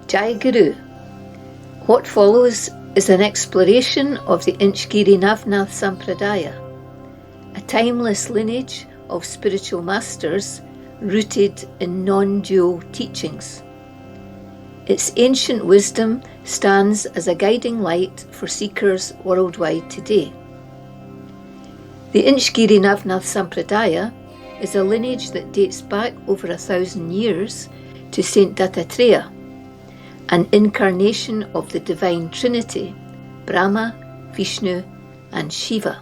Jai Guru. What follows is an exploration of the Inchegiri Navnath Sampradaya, a timeless lineage of spiritual masters rooted in non-dual teachings. Its ancient wisdom stands as a guiding light for seekers worldwide today. The Inchegiri Navnath Sampradaya is a lineage that dates back over 1,000 years to Saint Dattatreya, an incarnation of the Divine Trinity, Brahma, Vishnu and Shiva.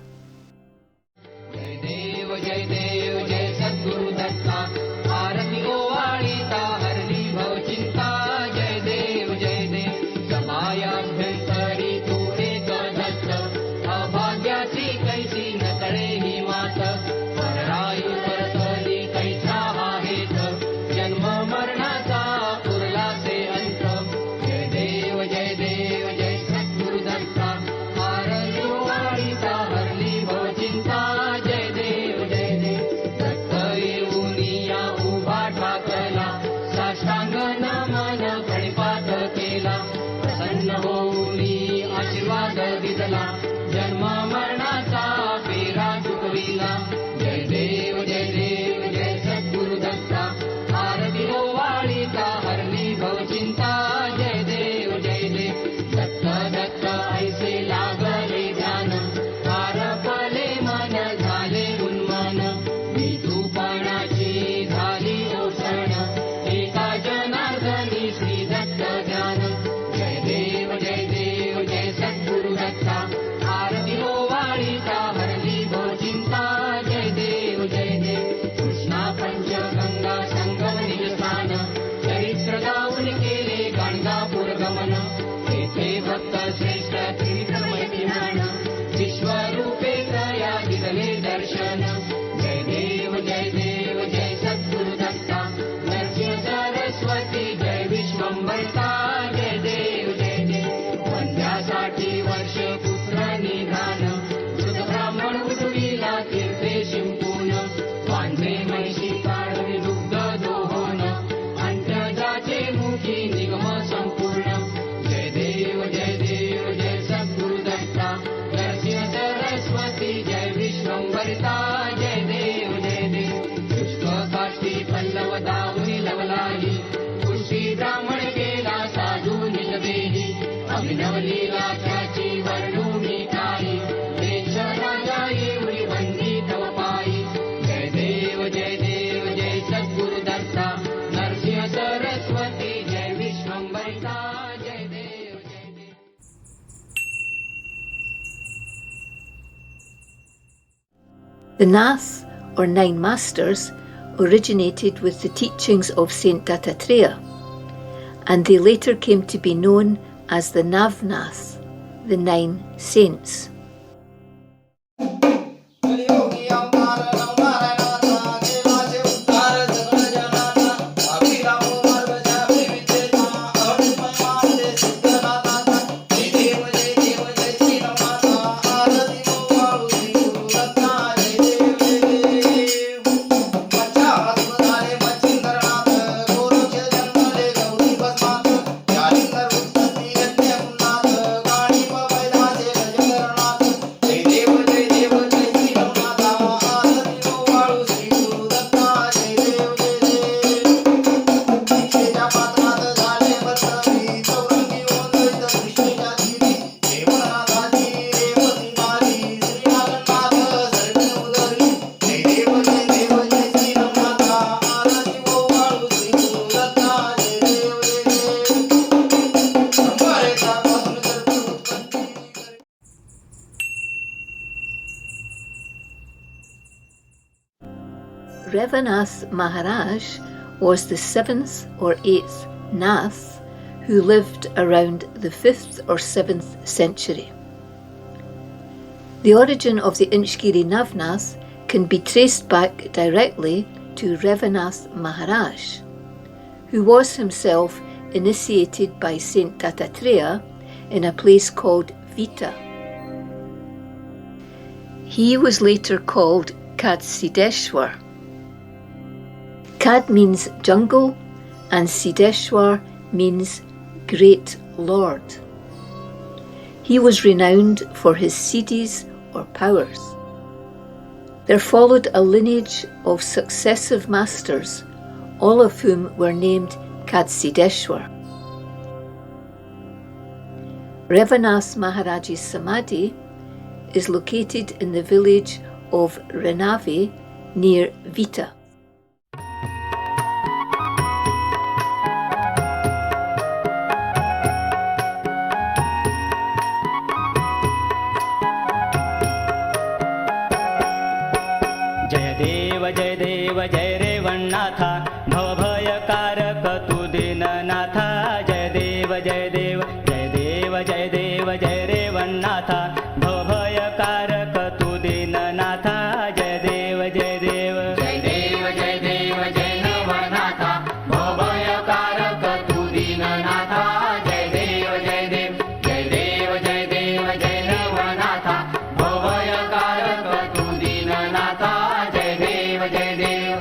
The Nath, or Nine Masters, originated with the teachings of Saint Dattatreya, and they later came to be known as the Navnath, the Nine Saints. Revan Maharaj was the 7th or 8th Nath who lived around the 5th or 7th century. The origin of the Inchegiri Navnath can be traced back directly to Revan Maharaj, who was himself initiated by Saint Dattatreya in a place called Vita. He was later called Siddhareshwar. Kad means jungle and Siddhareshwar means Great Lord. He was renowned for his siddhis or powers. There followed a lineage of successive masters, all of whom were named Kadsideshwar. Revanath Maharaj's Samadhi is located in the village of Renave near Vita. जय देव जय रेवन्नाथा भवभयकारक तु दीननाथा जय देव जय देव जय देव जय देव जय रेवन्नाथा भवभयकारक तु दीननाथा जय देव जय देव जय देव जय देव जय नवनाथा भवभयकारक तु दीननाथा जय देव जय देव जय देव जय देव जय नवनाथा भवभयकारक तु दीननाथा जय देव जय देव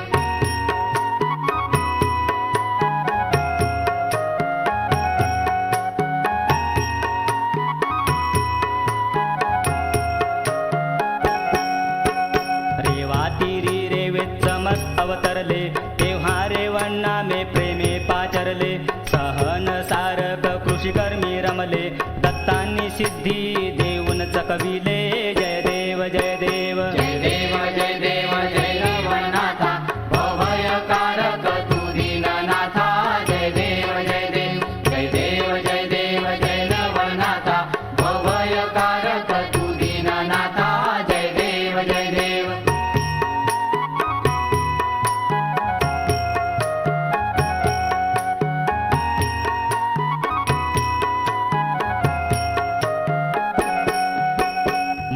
रेवातीरी रेवेत्समस अवतरले तेव्हा रेवण्णा मे प्रेमे पाचरले सहन सारक कृषिकर्मी रमले दत्तांनी सिद्धी देऊन चकविले जय देव जय देव जय देव जय देव जय नवनाथा भवभयकारक तु दीननाथा जय देव जय देव जय देव जय देव जय नवनाथा भवभयकारक तु दीननाथा जय देव जय देव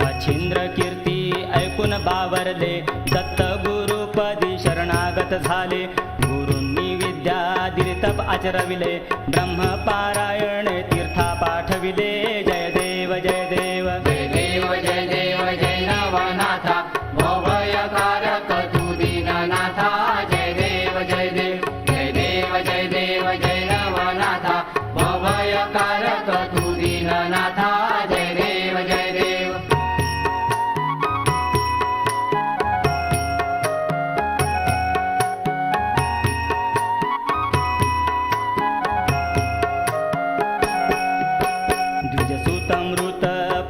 मच्छिंद्र कीर्ती ऐकून बावरले दत्त गुरुपदी शरणागत झाले गुरूंनी विद्या दिली तप आचरविले ब्रह्मपारायण तीर्था पाठविले जय देव जय देव जय देव जय देव जय नवनाथा भवभयकारक तु दीननाथा जय देव जय देव जय देव जय देव जय नवनाथा भवभयकारक तु दीननाथा जय देव जय देव द्विजसुतमृत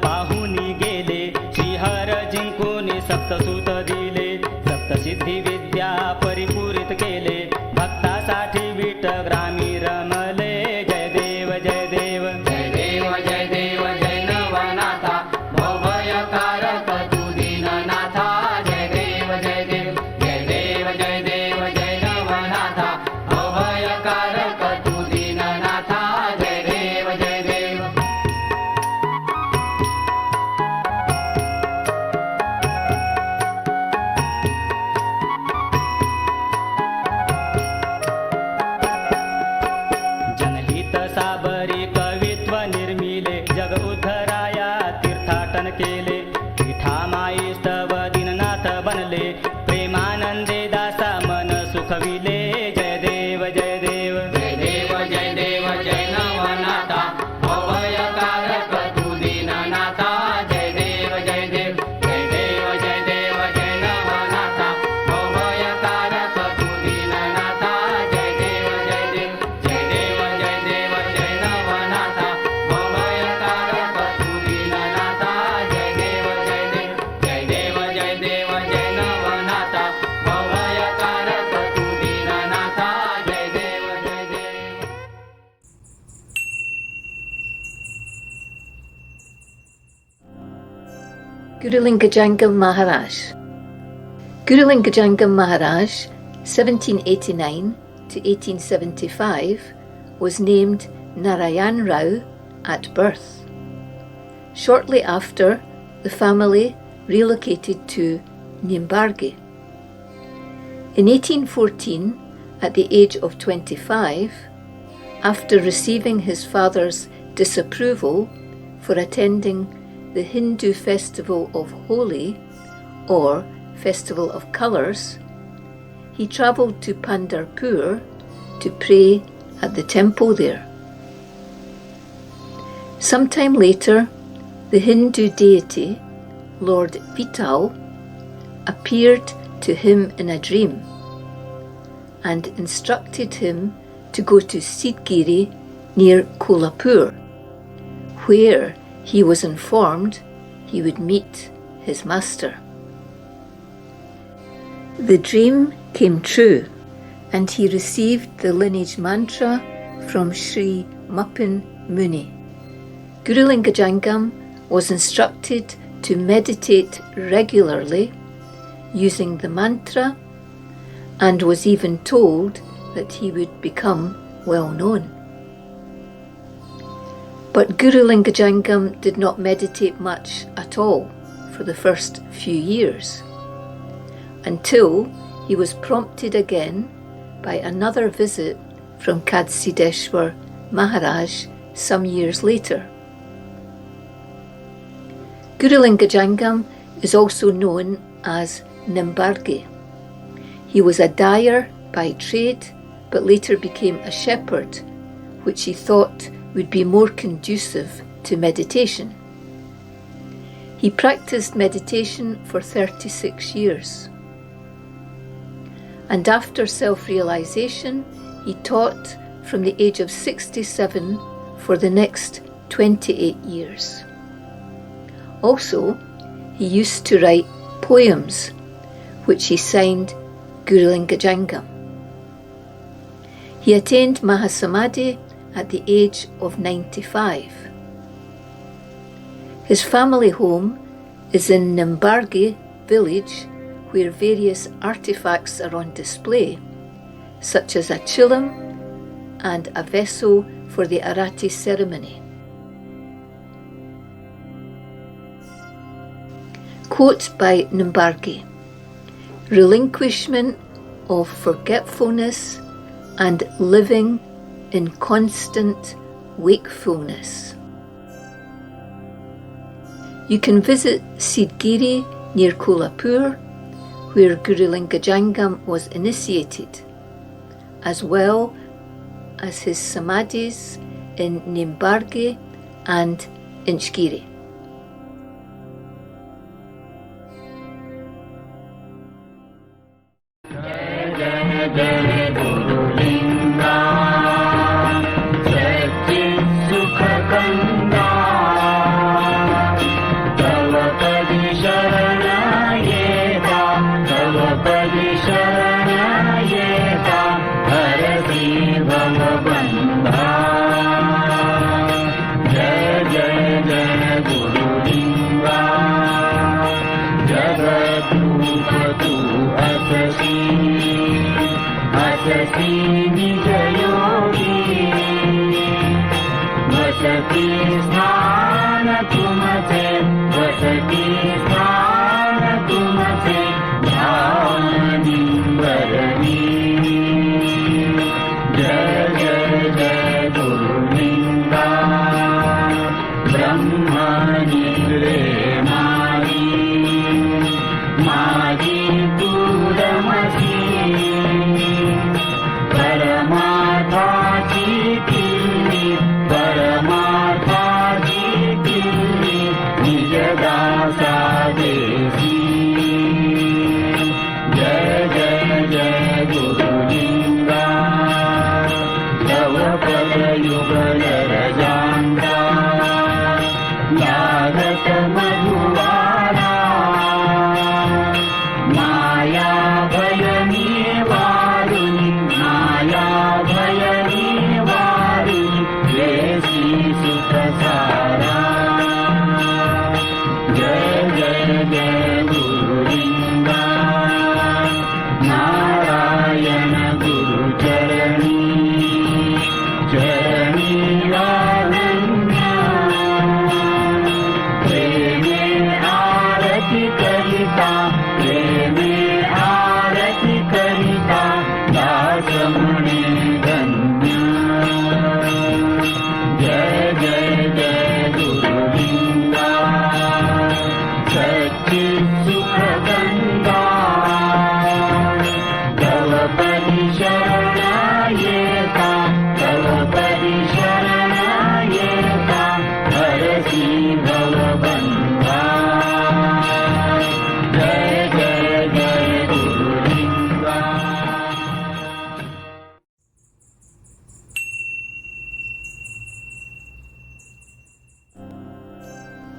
पाहुनी गेले श्रीहर जिंकून सप्तसूत दिले सप्तसिद्धी विद्या परिपूरित केले भक्तासाठी विट ग्रामी रमले जय देव जय देव जय देव जय देव जय नवनाथा भवभयकारक तु दीननाथा जय देव जय देव जय देव जय देव जय नवनाथा भवभयकारक तु दीननाथा जय देव जय देव जनहित साबरी कवित्व निर्मिले जग उद्धराया तीर्थाटन केले पीठामाई स्तव दीननाथ बनले प्रेमानंदे दासा मन सुखविले जय देव जय देव जय देव जय देव जय नवनाथा भवभयकारक तु दीननाथा जय देव जय देव जय देव जय देव जय नवनाथा भवभयकारक तु दीननाथा जय देव जय देव जय देव जय देव जय नवनाथा भवभयकारक तु दीननाथा जय देव जय देव जय देव जय देव जय नवनाथा भवभयकारक तु दीननाथा जय देव जय देव Guru Lingajangam Maharaj. Guru Lingajangam Maharaj, 1789 to 1875, was named Narayan Rao at birth. Shortly after, the family relocated to Nimbargi. In 1814, at the age of 25, after receiving his father's disapproval for attending the Hindu festival of Holi, or Festival of Colours, he travelled to Pandharpur to pray at the temple there. Sometime later, the Hindu deity, Lord Vital, appeared to him in a dream and instructed him to go to Sidgiri near Kolhapur, where he was informed he would meet his master. The dream came true, and he received the lineage mantra from Sri Mupan Muni. Guru Lingajangam was instructed to meditate regularly using the mantra, and was even told that he would become well known. But Guru Lingajangam did not meditate much at all for the first few years, until he was prompted again by another visit from Siddharameshwar Maharaj some years later. Guru Lingajangam is also known as Nimbarge. He was a dyer by trade, but later became a shepherd, which he thought would be more conducive to meditation. He practiced meditation for 36 years. And after self-realization, he taught from the age of 67 for the next 28 years. Also, he used to write poems, which he signed Guru Lingajangam. He attained Mahasamadhi at the age of 95. His family home is in Nimbarge village, where various artifacts are on display, such as a chilam and a vessel for the Aarti ceremony. Quote by Nimbarge: relinquishment of forgetfulness and living in constant wakefulness. You can visit Sidgiri near Kolhapur, where Guru Lingajangam was initiated, as well as his samadhis in Nimbarge and Inchegiri. Jada Sade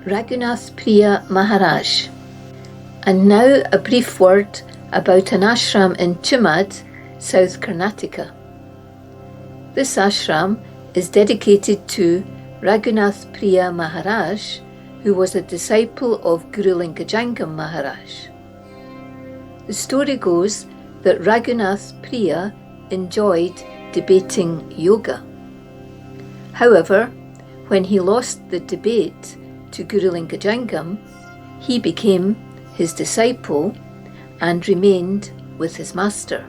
Raghunath Priya Maharaj. And now a brief word about an ashram in Chimad, South Karnataka. This ashram is dedicated to Raghunath Priya Maharaj, who was a disciple of Guru Linkajangam Maharaj. The story goes that Raghunath Priya enjoyed debating yoga. However, when he lost the debate to Guru Linkajangam, he became his disciple and remained with his master.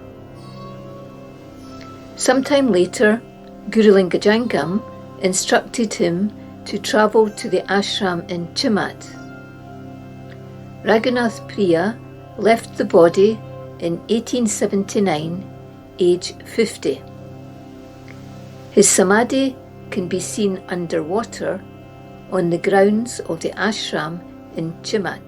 Sometime later, Guru Linkajangam instructed him to travel to the ashram in Chimad. Raghunath Priya left the body in 1879, age 50. His samadhi can be seen underwater on the grounds of the ashram in Chimad.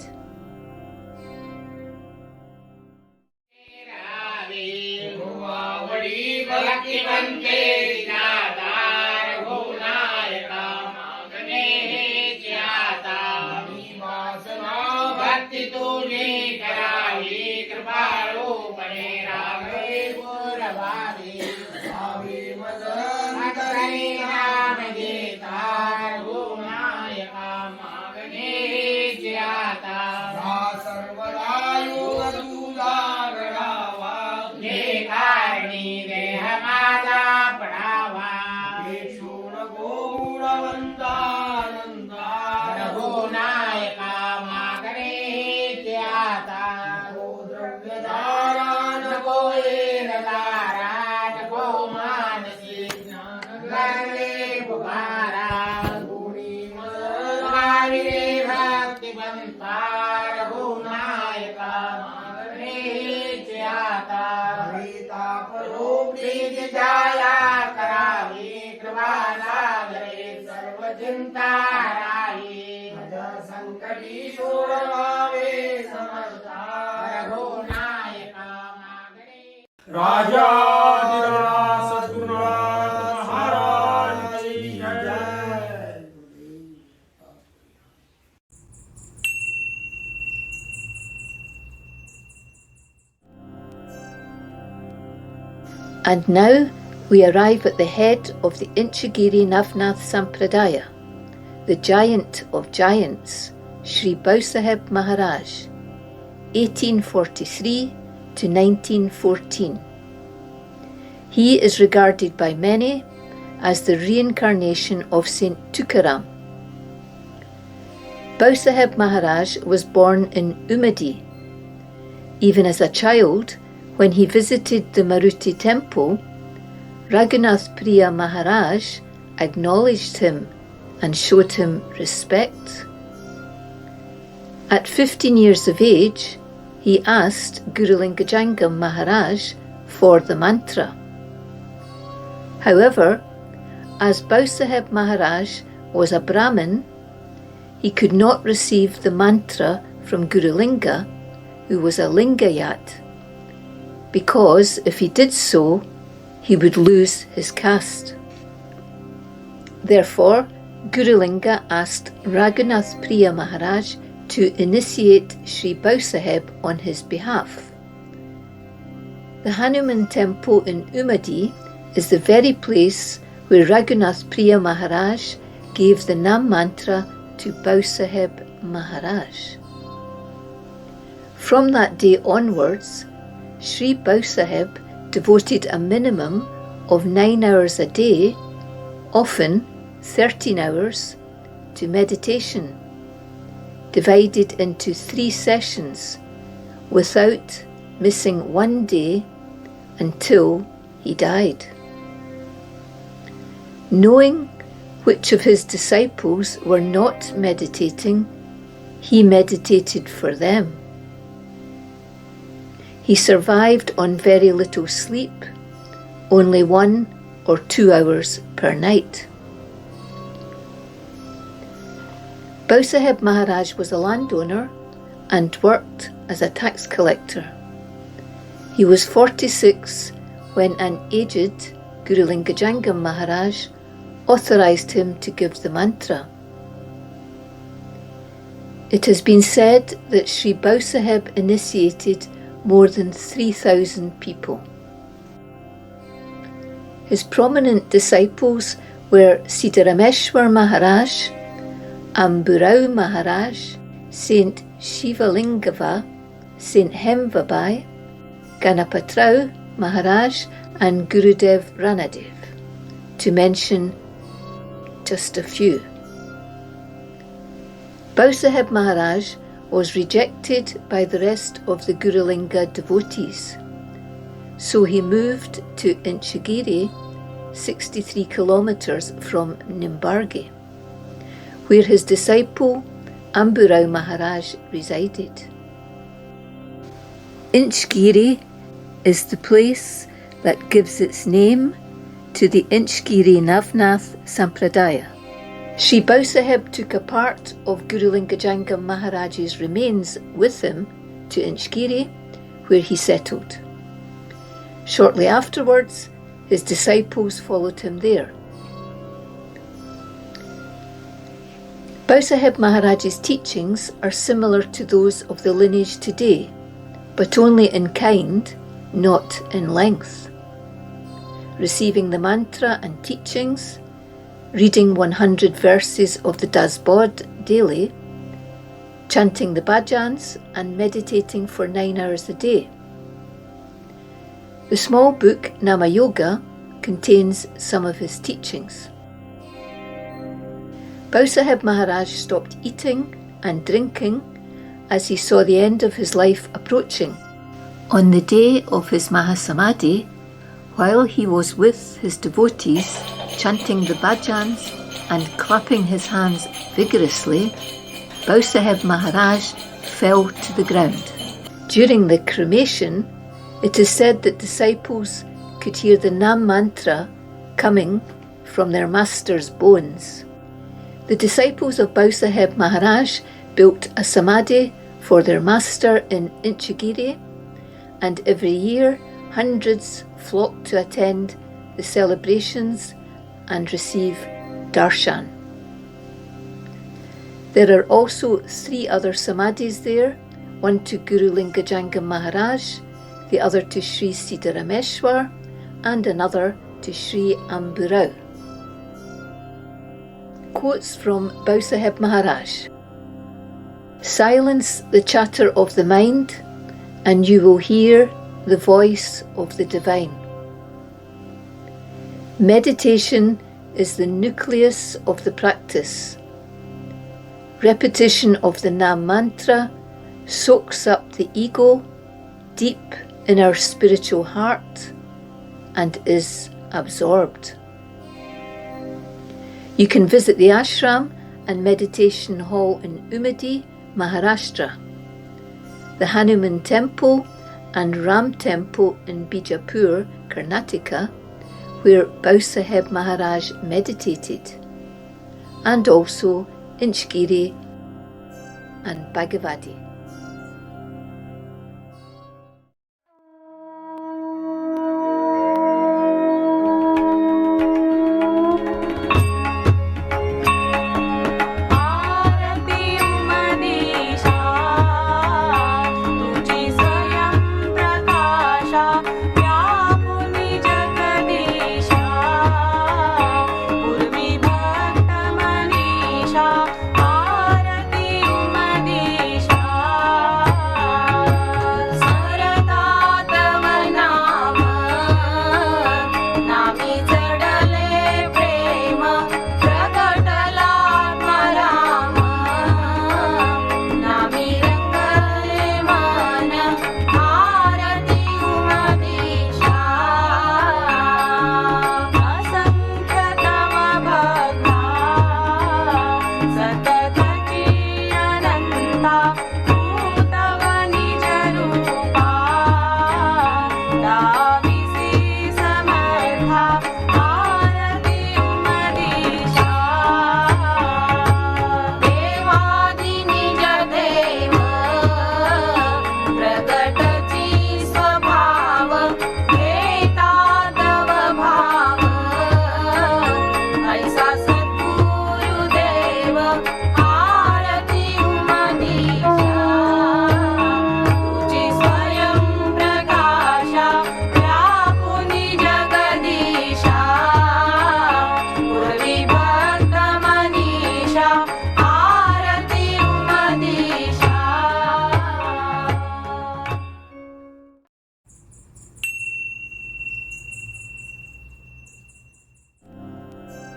And now we arrive at the head of the Inchegiri Navnath Sampradaya, the giant of giants, Sri Bhausaheb Maharaj, 1843 to 1914. He is regarded by many as the reincarnation of Saint Tukaram. Bhausaheb Maharaj was born in Umadi. Even as a child, when he visited the Maruti temple, Raghunath Priya Maharaj acknowledged him and showed him respect. At 15 years of age, he asked Guru Linkajangam Maharaj for the mantra. However, as Bhausaheb Maharaj was a Brahmin, he could not receive the mantra from Guru Linga, who was a Lingayat, because if he did so, he would lose his caste. Therefore, Guru Linga asked Raghunath Priya Maharaj to initiate Sri Bhausaheb on his behalf. The Hanuman temple in Umadi is the very place where Raghunath Priya Maharaj gave the Nam mantra to Bhausaheb Maharaj. From that day onwards, Sri Bhausaheb devoted a minimum of 9 hours a day, often 13 hours, to meditation, divided into 3 sessions, without missing one day until he died. Knowing which of his disciples were not meditating, he meditated for them. He survived on very little sleep, only 1 or 2 hours per night. Bhausaheb Maharaj was a landowner and worked as a tax collector. He was 46 when an aged Guru Linkajangam Maharaj authorized him to give the mantra. It has been said that Sri Bhausaheb initiated more than 3,000 people. His prominent disciples were Siddharameshwar Maharaj, Bhalerao Maharaj, Saint Shivalingava, Saint Hemvabai, Ganapatrao Maharaj and Gurudev Ranadev, to mention just a few. Bhausaheb Maharaj was rejected by the rest of the Gurulinga devotees, so he moved to Inchegiri, 63 kilometers from Nimbarge, where his disciple Bhalerao Maharaj resided. Inchegiri is the place that gives its name to the Inchegiri Navnath Sampradaya. Sri Bhausaheb took a part of Guru Lingajangam Maharaj's remains with him to Inchegiri, where he settled. Shortly afterwards, his disciples followed him there. Bhausaheb Maharaj's teachings are similar to those of the lineage today, but only in kind, not in length. Receiving the mantra and teachings, reading 100 verses of the Dasbod daily, chanting the bhajans and meditating for 9 hours a day. The small book Nama Yoga contains some of his teachings. Bhausaheb Maharaj stopped eating and drinking as he saw the end of his life approaching. On the day of his Mahasamadhi, while he was with his devotees chanting the bhajans and clapping his hands vigorously, Bhausaheb Maharaj fell to the ground. During the cremation, it is said that disciples could hear the Nam mantra coming from their master's bones. The disciples of Bhausaheb Maharaj built a samadhi for their master in Inchegiri, and every year hundreds flock to attend the celebrations and receive Darshan. There are also 3 other samadhis there, one to Guru Lingajangam Maharaj, the other to Shri Siddharameshwar, and another to Shri Bhalerao. Quotes from Bhausaheb Maharaj. Silence the chatter of the mind, and you will hear the voice of the divine. Meditation is the nucleus of the practice. Repetition of the Nam mantra soaks up the ego deep in our spiritual heart and is absorbed. You can visit the ashram and meditation hall in Umadi, Maharashtra, the Hanuman temple and Ram temple in Bijapur, Karnataka, where Bhausaheb Maharaj meditated, and also Inchegiri and Bhagavati. Aarti Umadesha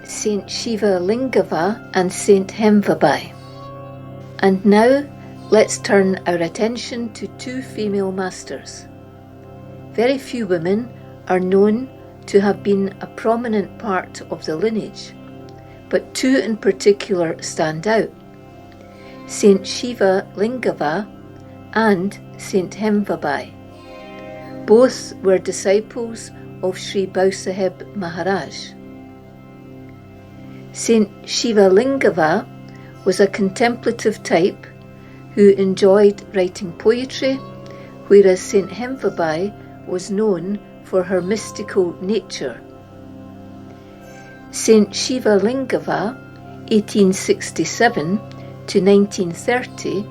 Saint Shiva Lingava and Saint Hemvabai. And now let's turn our attention to two female masters. Very few women are known to have been a prominent part of the lineage, but two in particular stand out: Saint Shiva Lingava and Saint Hemvabai. Both were disciples of Sri Bhausaheb Maharaj. Saint Shiva Lingava was a contemplative type who enjoyed writing poetry, whereas Saint Hemvabai was known for her mystical nature. Saint Shiva Lingava, 1867 to 1930,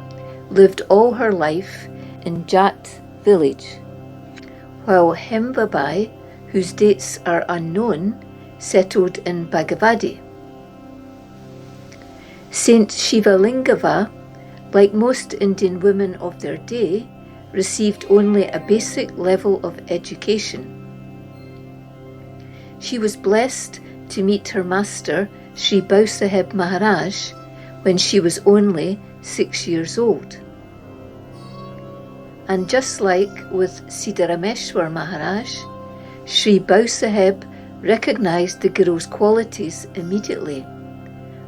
lived all her life in Jat village, while Hemvabai, whose dates are unknown, settled in Bhagavadi. Saint Shiva Lingava, like most Indian women of their day, received only a basic level of education. She was blessed to meet her master, Sri Bhausaheb Maharaj, when she was only 6 years old. And just like with Siddharameshwar Maharaj, Sri Bhausaheb recognized the Guru's qualities immediately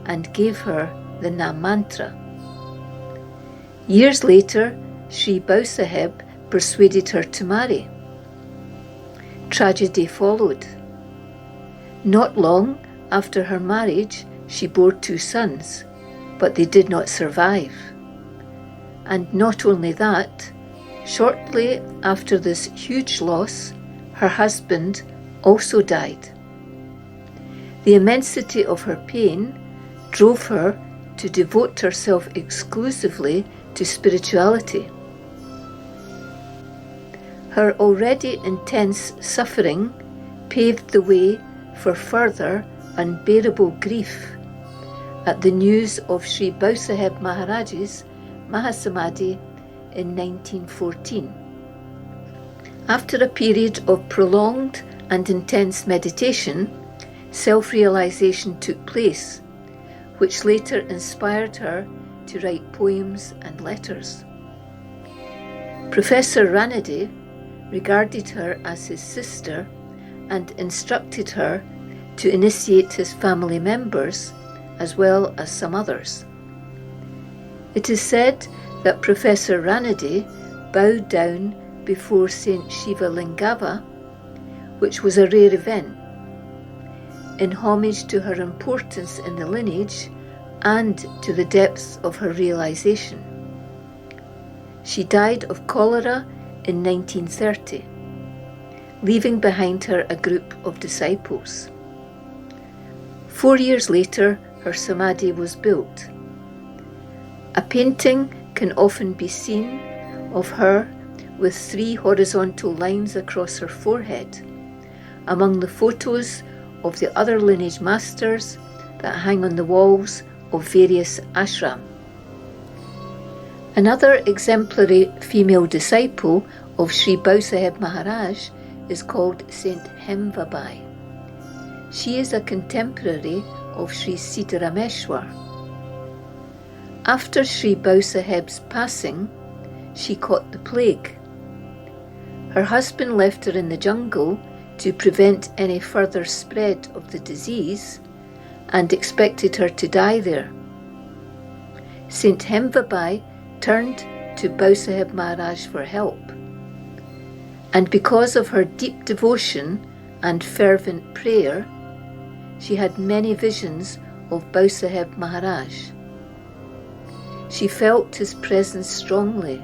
and gave her the Nam mantra. Years later, Sri Bhausaheb persuaded her to marry. Tragedy followed. Not long after her marriage, she bore 2 sons, but they did not survive. And not only that, shortly after this huge loss, her husband also died. The immensity of her pain drove her to devote herself exclusively to spirituality. Her already intense suffering paved the way for further unbearable grief at the news of Sri Bhausaheb Maharaj's Mahasamadhi in 1914. After a period of prolonged and intense meditation, self-realization took place, which later inspired her to write poems and letters. Professor Ranade regarded her as his sister and instructed her to initiate his family members as well as some others. It is said that Professor Ranade bowed down before Saint Shiva Lingava, which was a rare event, in homage to her importance in the lineage and to the depths of her realization. She died of cholera in 1930, leaving behind her a group of disciples. 4 years later, her samadhi was built. A painting can often be seen of her with 3 horizontal lines across her forehead, among the photos of the other lineage masters that hang on the walls of various ashram. Another exemplary female disciple of Sri Bhausaheb Maharaj is called Saint Hemvabai. She is a contemporary of Sri Siddharameshwar. After Sri Bhausaheb's passing, she caught the plague. Her husband left her in the jungle to prevent any further spread of the disease and expected her to die there. Saint Hemvabai turned to Bhausaheb Maharaj for help, and because of her deep devotion and fervent prayer, she had many visions of Bhausaheb Maharaj. She felt his presence strongly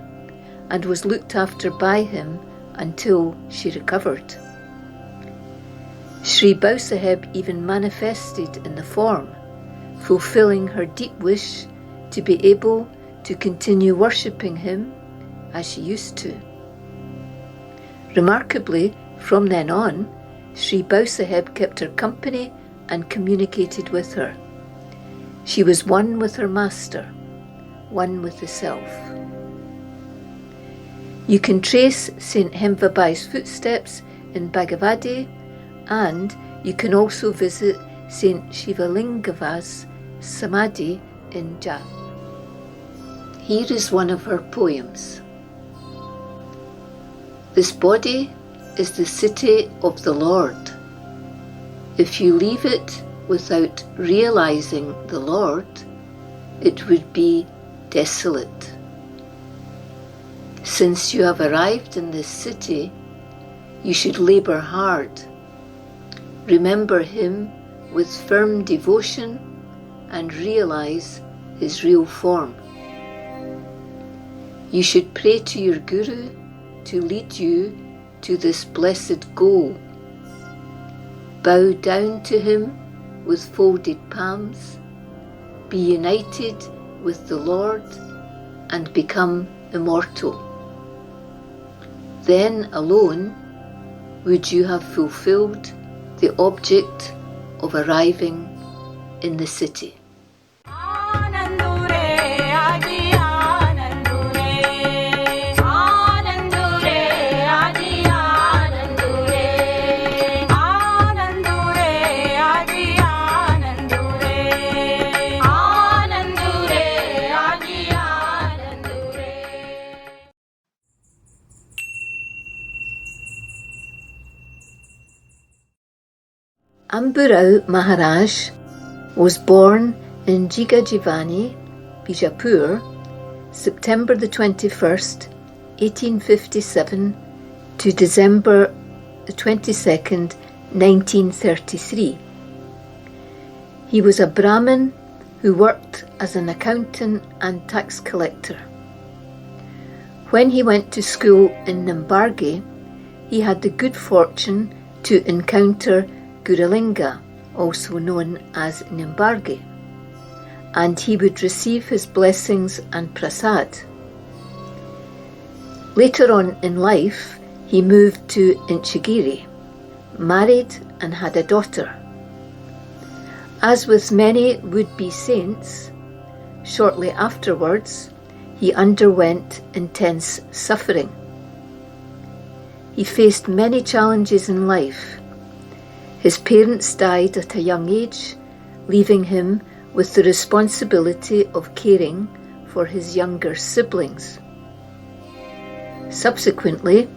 and was looked after by him until she recovered. Sri Bhausaheb even manifested in the form, fulfilling her deep wish to be able to continue worshipping him as she used to. Remarkably, from then on, Sri Bhausaheb kept her company and communicated with her. She was one with her master, one with the self. You can trace Saint Hemvabai's footsteps in Bhagavadi, and you can also visit Saint Shivalingava's Samadhi in Jat. Here is one of her poems. This body is the city of the Lord. If you leave it without realizing the Lord, it would be desolate. Since you have arrived in this city, you should labor hard. Remember Him with firm devotion and realize His real form. You should pray to your Guru to lead you to this blessed goal. Bow down to Him with folded palms, be united with the Lord, and become immortal. Then alone would you have fulfilled the object of arriving in the city. Bhalerao Maharaj was born in Jigajivani, Bijapur, September the 21st, 1857 to December the 22nd, 1933. He was a Brahmin who worked as an accountant and tax collector. When he went to school in Nambarge, he had the good fortune to encounter Guralinga, also known as Nambarge, and he would receive his blessings and prasad. Later on in life, he moved to Inchegiri, married and had a daughter. As with many would-be saints, shortly afterwards, he underwent intense suffering. He faced many challenges in life. His parents died at a young age, leaving him with the responsibility of caring for his younger siblings. Subsequently,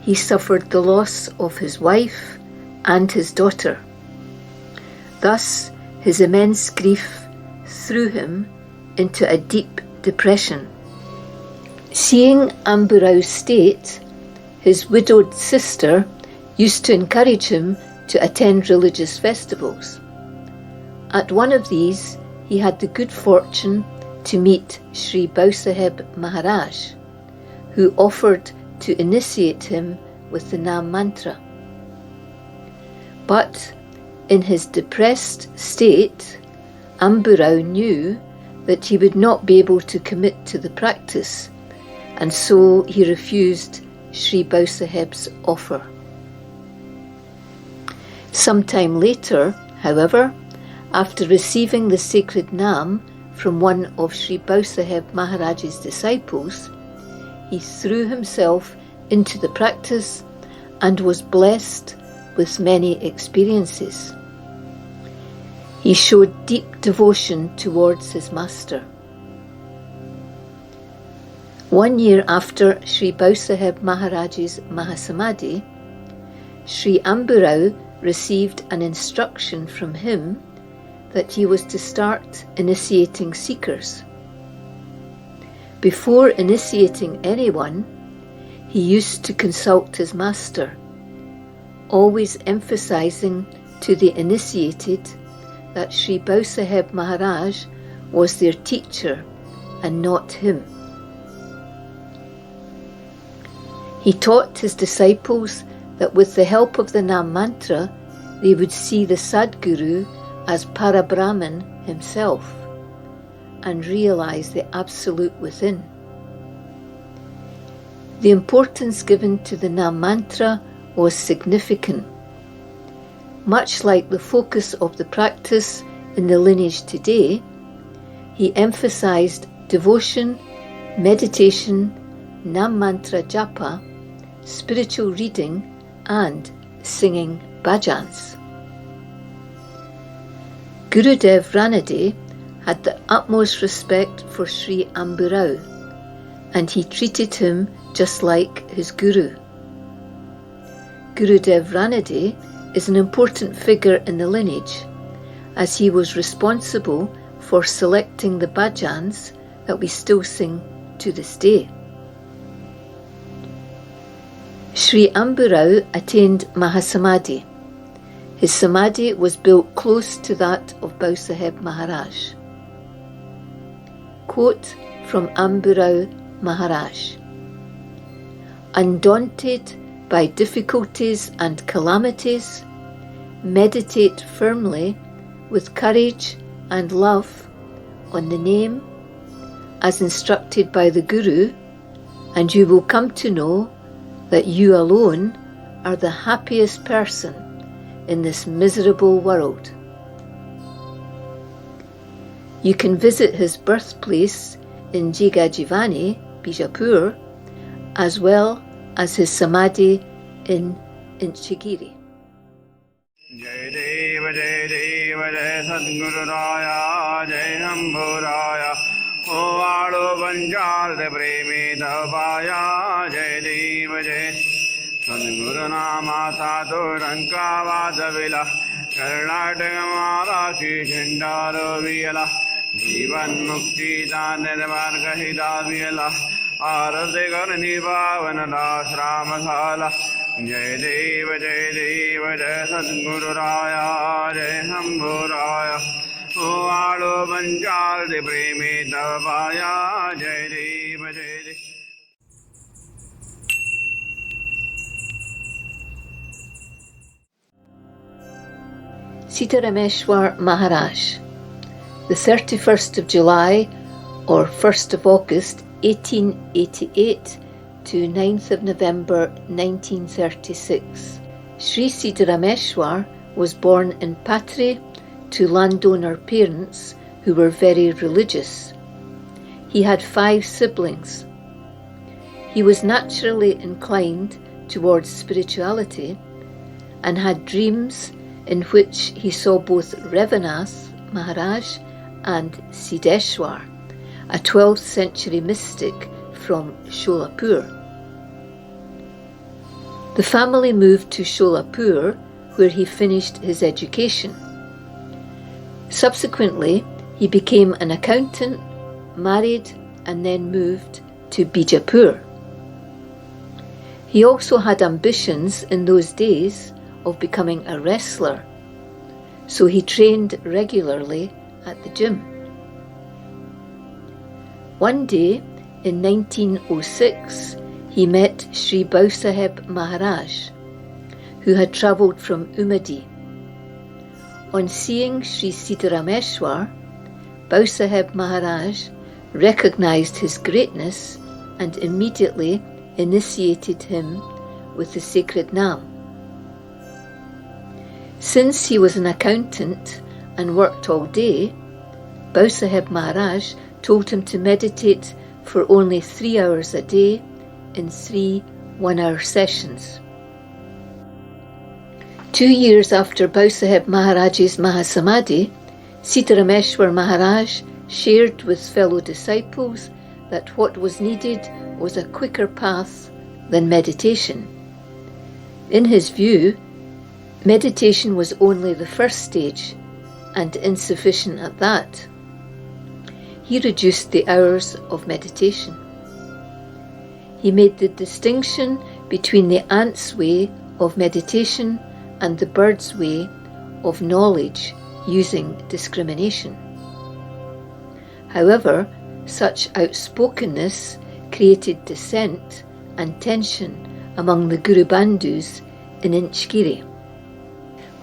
he suffered the loss of his wife and his daughter. Thus, his immense grief threw him into a deep depression. Seeing Bhalerau's state, his widowed sister used to encourage him to attend religious festivals. At one of these, he had the good fortune to meet Sri Bhausaheb Maharaj, who offered to initiate him with the Nam mantra. But in his depressed state, Bhalerao knew that he would not be able to commit to the practice, and so he refused Sri Bhausaheb's offer. Sometime later, however, after receiving the sacred Nam from one of Sri Bhausaheb Maharaj's disciples, he threw himself into the practice and was blessed with many experiences. He showed deep devotion towards his master. 1 year after Sri Bhausaheb Maharaj's Mahasamadhi, Sri Bhalerao received an instruction from him that he was to start initiating seekers. Before initiating anyone, he used to consult his master, always emphasizing to the initiated that Sri Bhausaheb Maharaj was their teacher and not him. He taught his disciples that with the help of the Nam mantra, they would see the Sadguru as Parabrahman himself and realize the Absolute within. The importance given to the Nam mantra was significant. Much like the focus of the practice in the lineage today, he emphasized devotion, meditation, Nam mantra japa, spiritual reading, and singing bhajans. Gurudev Ranade had the utmost respect for Sri Bhalerao, and he treated him just like his guru. Gurudev Ranade is an important figure in the lineage, as he was responsible for selecting the bhajans that we still sing to this day. Sri Bhalerao attained Mahasamadhi. His samadhi was built close to that of Bhausaheb Maharaj. Quote from Bhalerao Maharaj: "Undaunted by difficulties and calamities, meditate firmly with courage and love on the name as instructed by the Guru, and you will come to know that you alone are the happiest person in this miserable world." You can visit his birthplace in Jigajivani, Bijapur, as well as his samadhi in Inchegiri. Jai Deva Jai Sadguru Raya Jai Shambhu Raya O Vado Banjal De Premi Dhavaya Jai Deva Jai Sadguru Nama Sadhu Ranka Vadavila Karnataka Marashi Shendaro Vila Jivan Mukti Dhanir Marga Hida Vila Arati Garni Bhavana Dasramasala Jai Deva Jai Sadguru Raya Jai Shambhu Raya O Vado Banjal De Premi Dhavaya Jai Deva Jai Siddharameshwar Maharaj, the 31st of July or 1st of August 1888 to 9th of November 1936. Sri Siddharameshwar was born in Patri to landowner parents who were very religious. He had 5 siblings. He was naturally inclined towards spirituality and had dreams in which he saw both Revan Maharaj and Siddheshwar, a 12th century mystic from Sholapur. The family moved to Sholapur, where he finished his education. Subsequently, he became an accountant, married, and then moved to Bijapur. He also had ambitions in those days of becoming a wrestler, so he trained regularly at the gym. One day, in 1906, he met Sri Bhausaheb Maharaj, who had travelled from Umadi. On seeing Sri Siddharameshwar, Bhausaheb Maharaj recognised his greatness and immediately initiated him with the sacred Nam. Since he was an accountant and worked all day, Bhausaheb Maharaj told him to meditate for only 3 hours a day in 3 one-hour sessions. 2 years after Bhausaheb Maharaj's Mahasamadhi, Siddharameshwar Maharaj shared with fellow disciples that what was needed was a quicker path than meditation. In his view, meditation was only the first stage and insufficient at that. He reduced the hours of meditation. He made the distinction between the ant's way of meditation and the bird's way of knowledge using discrimination. However, such outspokenness created dissent and tension among the Guru Bandhus in Inchegiri.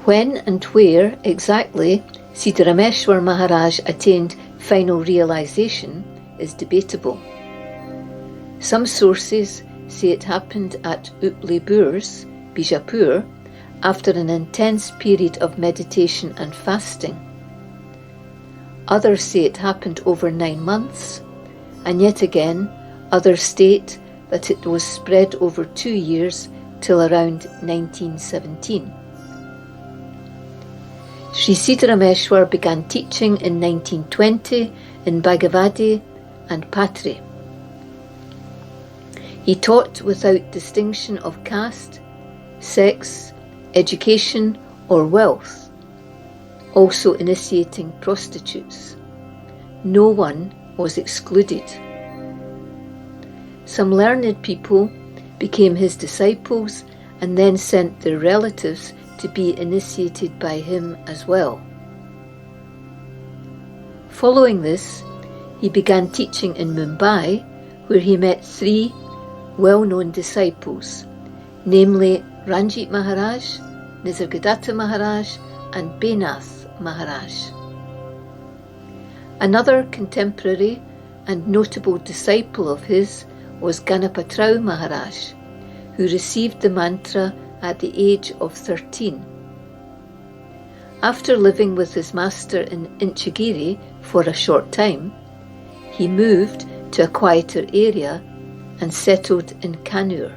When and where exactly Siddharameshwar Maharaj attained final realization is debatable. Some sources say it happened at Upli Burs, Bijapur, after an intense period of meditation and fasting. Others say it happened over 9 months, and yet again others state that it was spread over 2 years till around 1917. Sri Siddharameshwar began teaching in 1920 in Bhagavati and Patri. He taught without distinction of caste, sex, education or wealth, also initiating prostitutes. No one was excluded. Some learned people became his disciples and then sent their relatives to be initiated by him as well. Following this, he began teaching in Mumbai, where he met 3 well-known disciples, namely Ranjit Maharaj, Nisargadatta Maharaj and Benath Maharaj. Another contemporary and notable disciple of his was Ganapatrao Maharaj, who received the mantra at the age of 13. After living with his master in Inchegiri for a short time, he moved to a quieter area and settled in Kannur.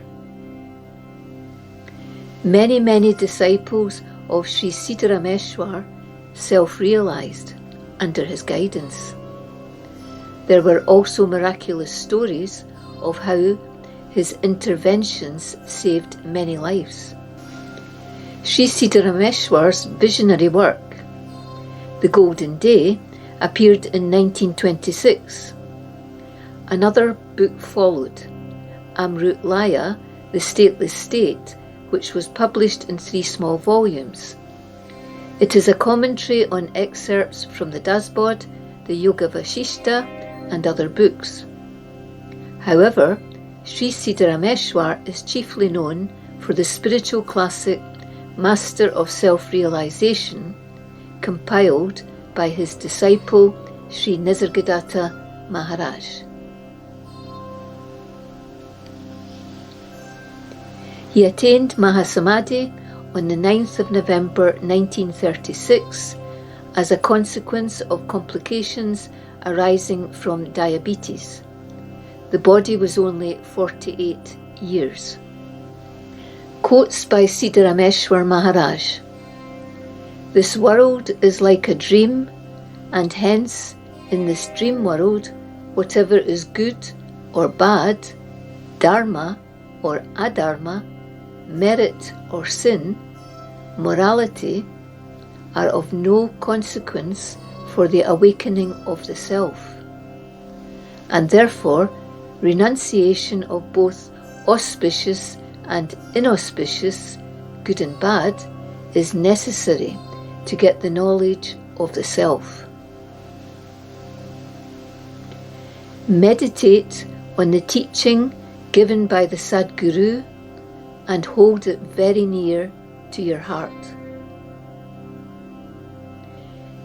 Many disciples of Sri Siddharameshwar self-realized under his guidance. There were also miraculous stories of how his interventions saved many lives. Sri Siddharameshwar's visionary work, The Golden Day, appeared in 1926. Another book followed, Amrut Laya, The Stateless State, which was published in 3 small volumes. It is a commentary on excerpts from the Dasbod, the Yoga Vashishta, and other books. However, Sri Siddharameshwar is chiefly known for the spiritual classic Master of Self-Realization, compiled by his disciple Sri Nisargadatta Maharaj. He attained Mahasamadhi on the 9th of November 1936 as a consequence of complications arising from diabetes. The body was only 48 years. Quotes by Siddharameshwar Maharaj. This world is like a dream, and hence, in this dream world, whatever is good or bad, dharma or adharma, merit or sin, morality, are of no consequence for the awakening of the self, and therefore renunciation of both auspicious and inauspicious, good and bad, is necessary to get the knowledge of the self. Meditate on the teaching given by the Sadguru and hold it very near to your heart.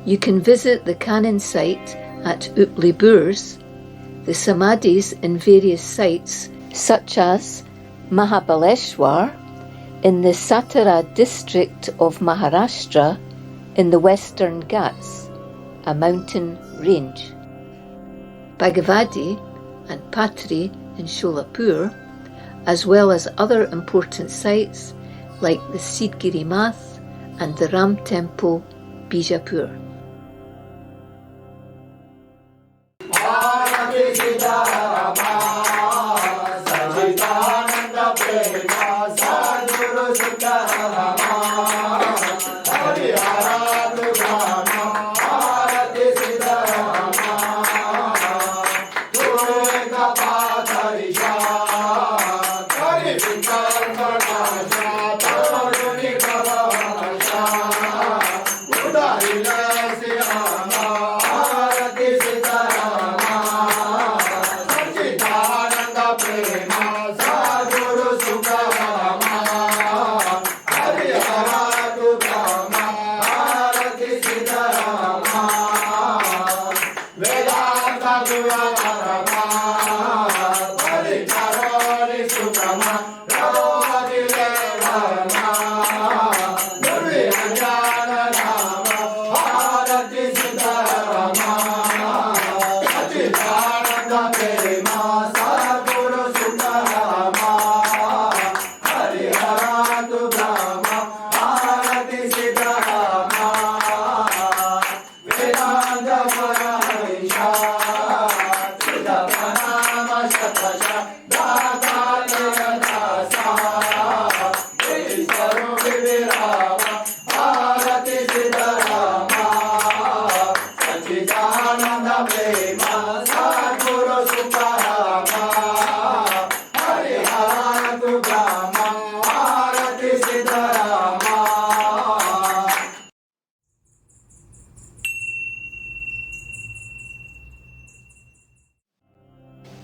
You can visit the Canon site at Upli Boors, the Samadhis in various sites such as Mahabaleshwar in the Satara district of Maharashtra in the Western Ghats, a mountain range, Bhagavati and Patri in Sholapur, as well as other important sites like the Inchegiri Navnath and the Ram Temple, Bijapur. Hare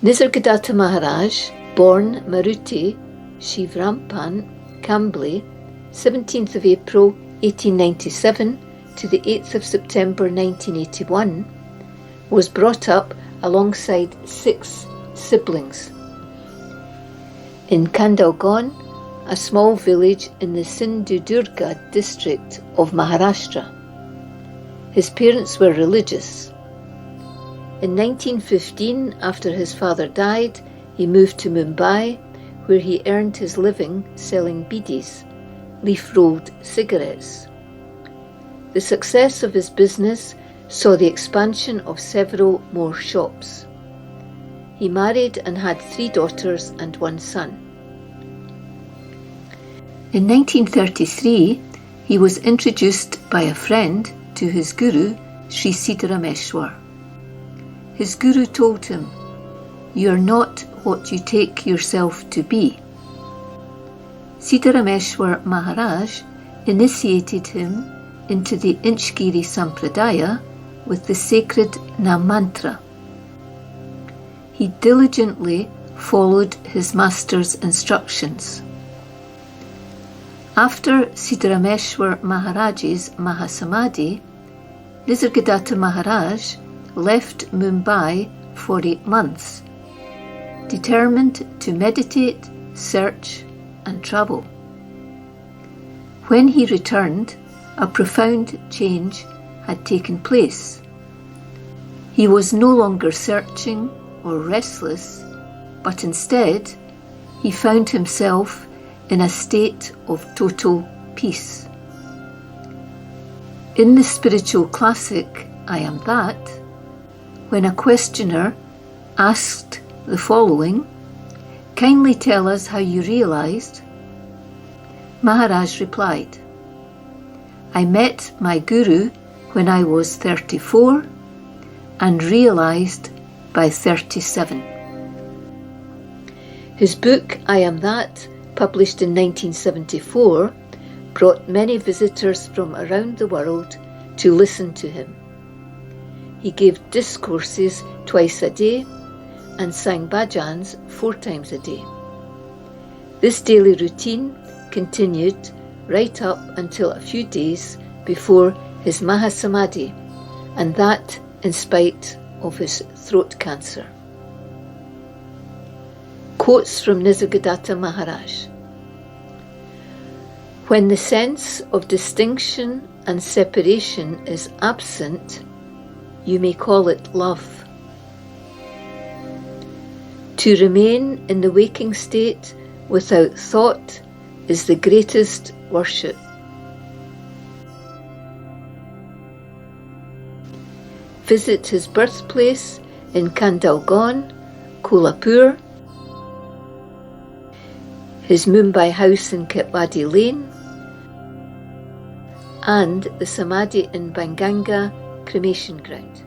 Nisargadatta Maharaj, born Maruti Shivrampan, Kambli, 17th of April 1897 to the 8th of September 1981, was brought up alongside 6 siblings in Kandalgaon, a small village in the Sindhudurga district of Maharashtra. His parents were religious. In 1915, after his father died, he moved to Mumbai, where he earned his living selling bidis, leaf-rolled cigarettes. The success of his business saw the expansion of several more shops. He married and had 3 daughters and 1 son. In 1933, he was introduced by a friend to his guru, Sri Siddharameshwar. His guru told him, "You are not what you take yourself to be." Siddharameshwar Maharaj initiated him into the Inchegiri Sampradaya with the sacred Nam mantra. He diligently followed his master's instructions. After Siddharameshwar Maharaj's Mahasamadhi, Nisargadatta Maharaj left Mumbai for 8 months, determined to meditate, search, and travel. When he returned, a profound change had taken place. He was no longer searching or restless, but instead he found himself in a state of total peace. In the spiritual classic I Am That, when a questioner asked the following, "Kindly tell us how you realized," Maharaj replied, "I met my guru when I was 34 and realized by 37. His book, I Am That, published in 1974, brought many visitors from around the world to listen to him. He gave discourses twice a day and sang bhajans 4 times a day. This daily routine continued right up until a few days before his Mahasamadhi, and that in spite of his throat cancer." Quotes from Nisargadatta Maharaj. When the sense of distinction and separation is absent, you may call it love. To remain in the waking state without thought is the greatest worship. Visit his birthplace in Kandalgaon, Kolhapur, his Mumbai house in Ketwadi Lane, and the Samadhi in Banganga cremation ground.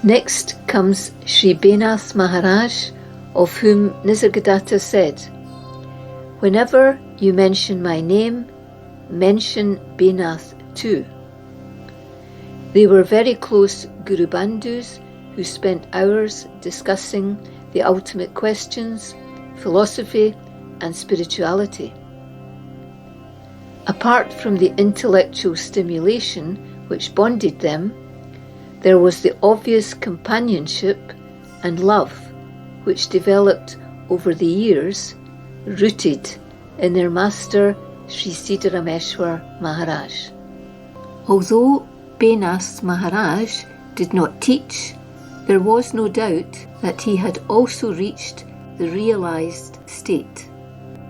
Next comes Sri Bhausaheb Maharaj, of whom Nisargadatta said, "Whenever you mention my name, mention Bhausaheb too." They were very close Guru Bandhus who spent hours discussing the ultimate questions, philosophy and spirituality. Apart from the intellectual stimulation which bonded them, there was the obvious companionship and love which developed over the years, rooted in their master Sri Siddharameshwar Maharaj. Although Bhausaheb Maharaj did not teach, there was no doubt that he had also reached the realized state.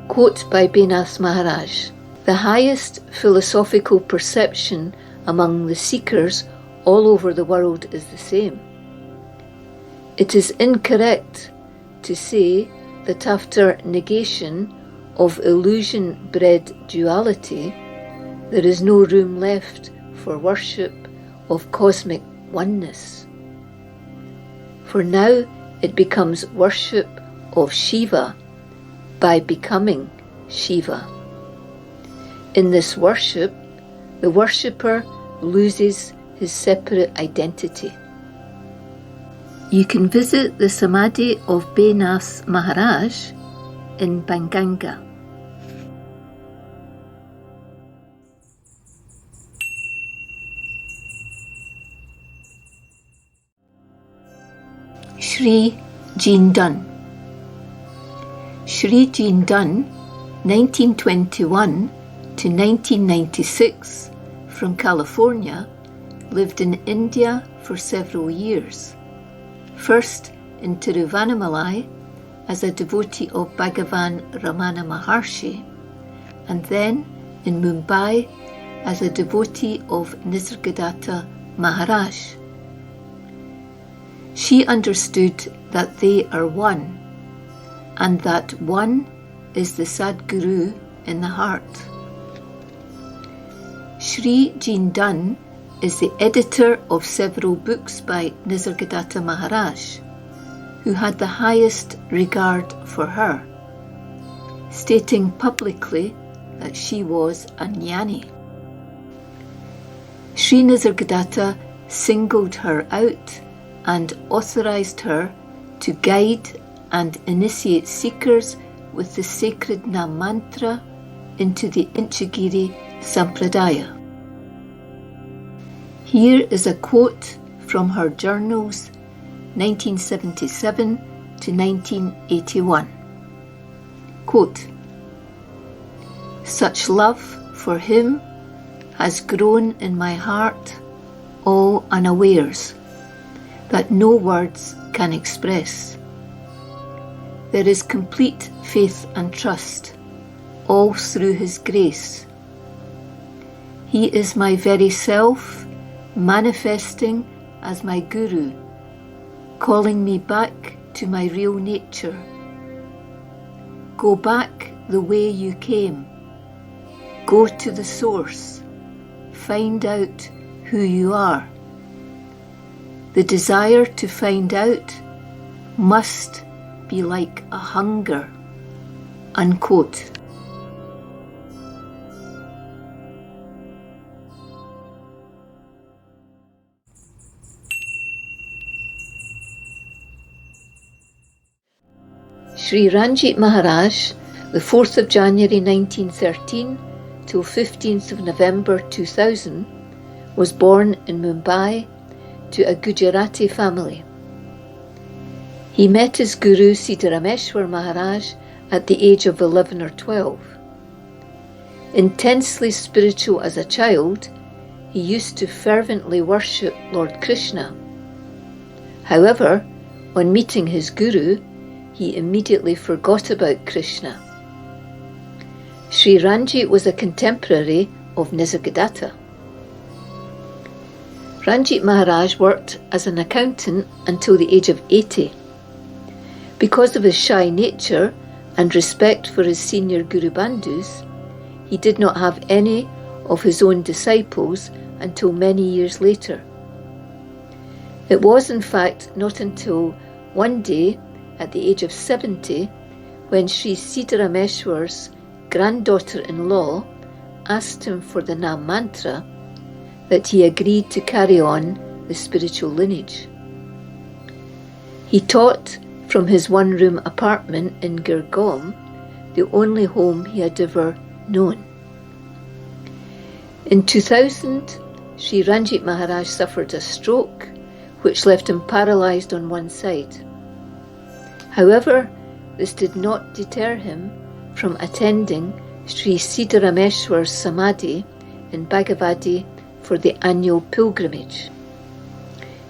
Quote by Bhausaheb Maharaj, "The highest philosophical perception among the seekers all over the world is the same. It is incorrect to say that after negation of illusion-bred duality, there is no room left for worship of cosmic oneness. For now it becomes worship of Shiva by becoming Shiva. In this worship, the worshipper loses his separate identity." You can visit the Samadhi of Bhausaheb Maharaj in Banganga. Shri Kundan. Shri Kundan, 1921 to 1996, from California, lived in India for several years. First in Tiruvannamalai as a devotee of Bhagavan Ramana Maharshi, and then in Mumbai as a devotee of Nisargadatta Maharaj. She understood that they are one, and that one is the Sadguru in the heart. Shri Kundan is the editor of several books by Nisargadatta Maharaj, who had the highest regard for her, stating publicly that she was a jnani. Sri Nisargadatta singled her out and authorized her to guide and initiate seekers with the sacred Nam mantra into the Inchegiri Sampradaya. Here is a quote from her journals, 1977 to 1981. Quote, "Such love for him has grown in my heart all unawares, that no words can express. There is complete faith and trust, all through his grace. He is my very self, manifesting as my Guru, calling me back to my real nature. Go back the way you came. Go to the source. Find out who you are. The desire to find out must be like a hunger." Unquote. Sri Ranjit Maharaj, the 4th of January 1913 till 15th of November 2000, was born in Mumbai to a Gujarati family. He met his guru Siddharameshwar Maharaj at the age of 11 or 12. Intensely spiritual as a child, he used to fervently worship Lord Krishna. However, on meeting his guru, he immediately forgot about Krishna. Sri Ranjit was a contemporary of Nisargadatta. Ranjit Maharaj worked as an accountant until the age of 80. Because of his shy nature and respect for his senior Guru Bandhus, he did not have any of his own disciples until many years later. It was in fact not until one day, at the age of 70, when Sri Siddharameshwar's granddaughter-in-law asked him for the Nam mantra, that he agreed to carry on the spiritual lineage. He taught from his one-room apartment in Girgaon, the only home he had ever known. In 2000, Sri Ranjit Maharaj suffered a stroke, which left him paralysed on one side. However, this did not deter him from attending Sri Siddharameshwar's Samadhi in Bhagavati for the annual pilgrimage.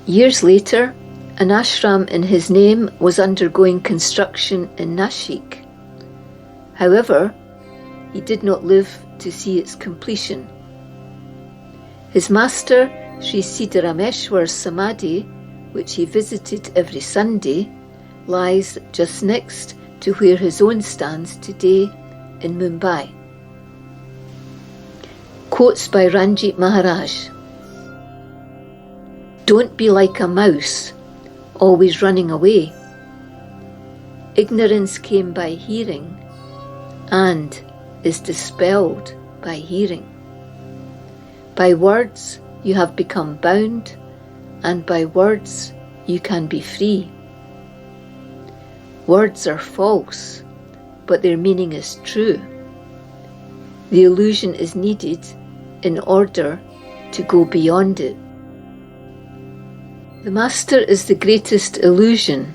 Years later, an ashram in his name was undergoing construction in Nashik. However, he did not live to see its completion. His master, Sri Siddharameshwar's Samadhi, which he visited every Sunday, lies just next to where his own stands today in Mumbai. Quotes by Ranjit Maharaj. Don't be like a mouse, always running away. Ignorance came by hearing and is dispelled by hearing. By words you have become bound, and by words you can be free. Words are false, but their meaning is true. The illusion is needed in order to go beyond it. The Master is the greatest illusion,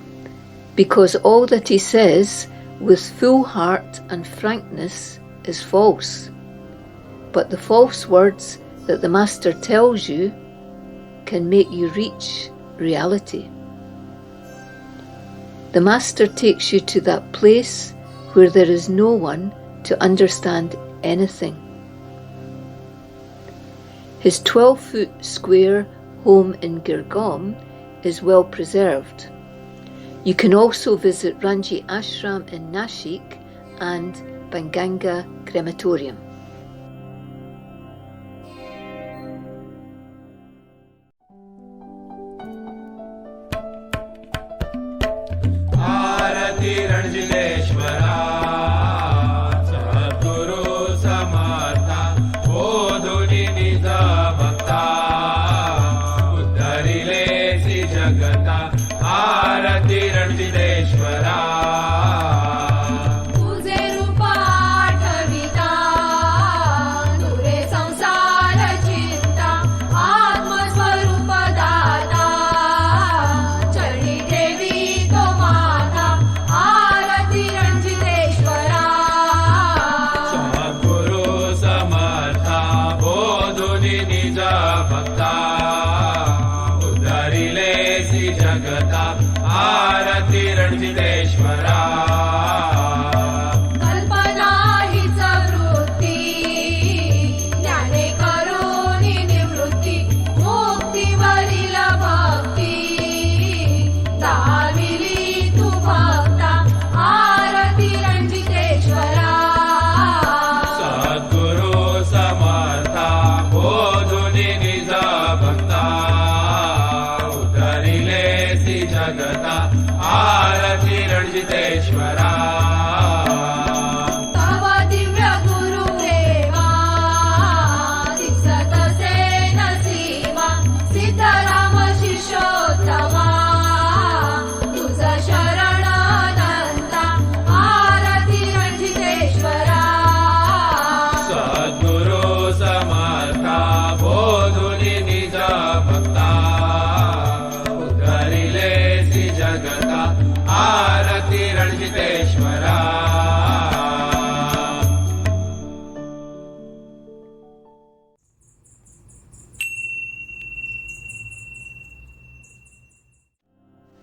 because all that he says with full heart and frankness is false. But the false words that the Master tells you can make you reach reality. The Master takes you to that place where there is no one to understand anything. His 12-foot square home in Girgaon is well preserved. You can also visit Ranjit Ashram in Nashik and Banganga Crematorium. Aarti Ranjiteshwara Sadguru Samartha Bodhuni Nidha Bhakta Uddharile Si Jagata Aarti Ranjiteshwara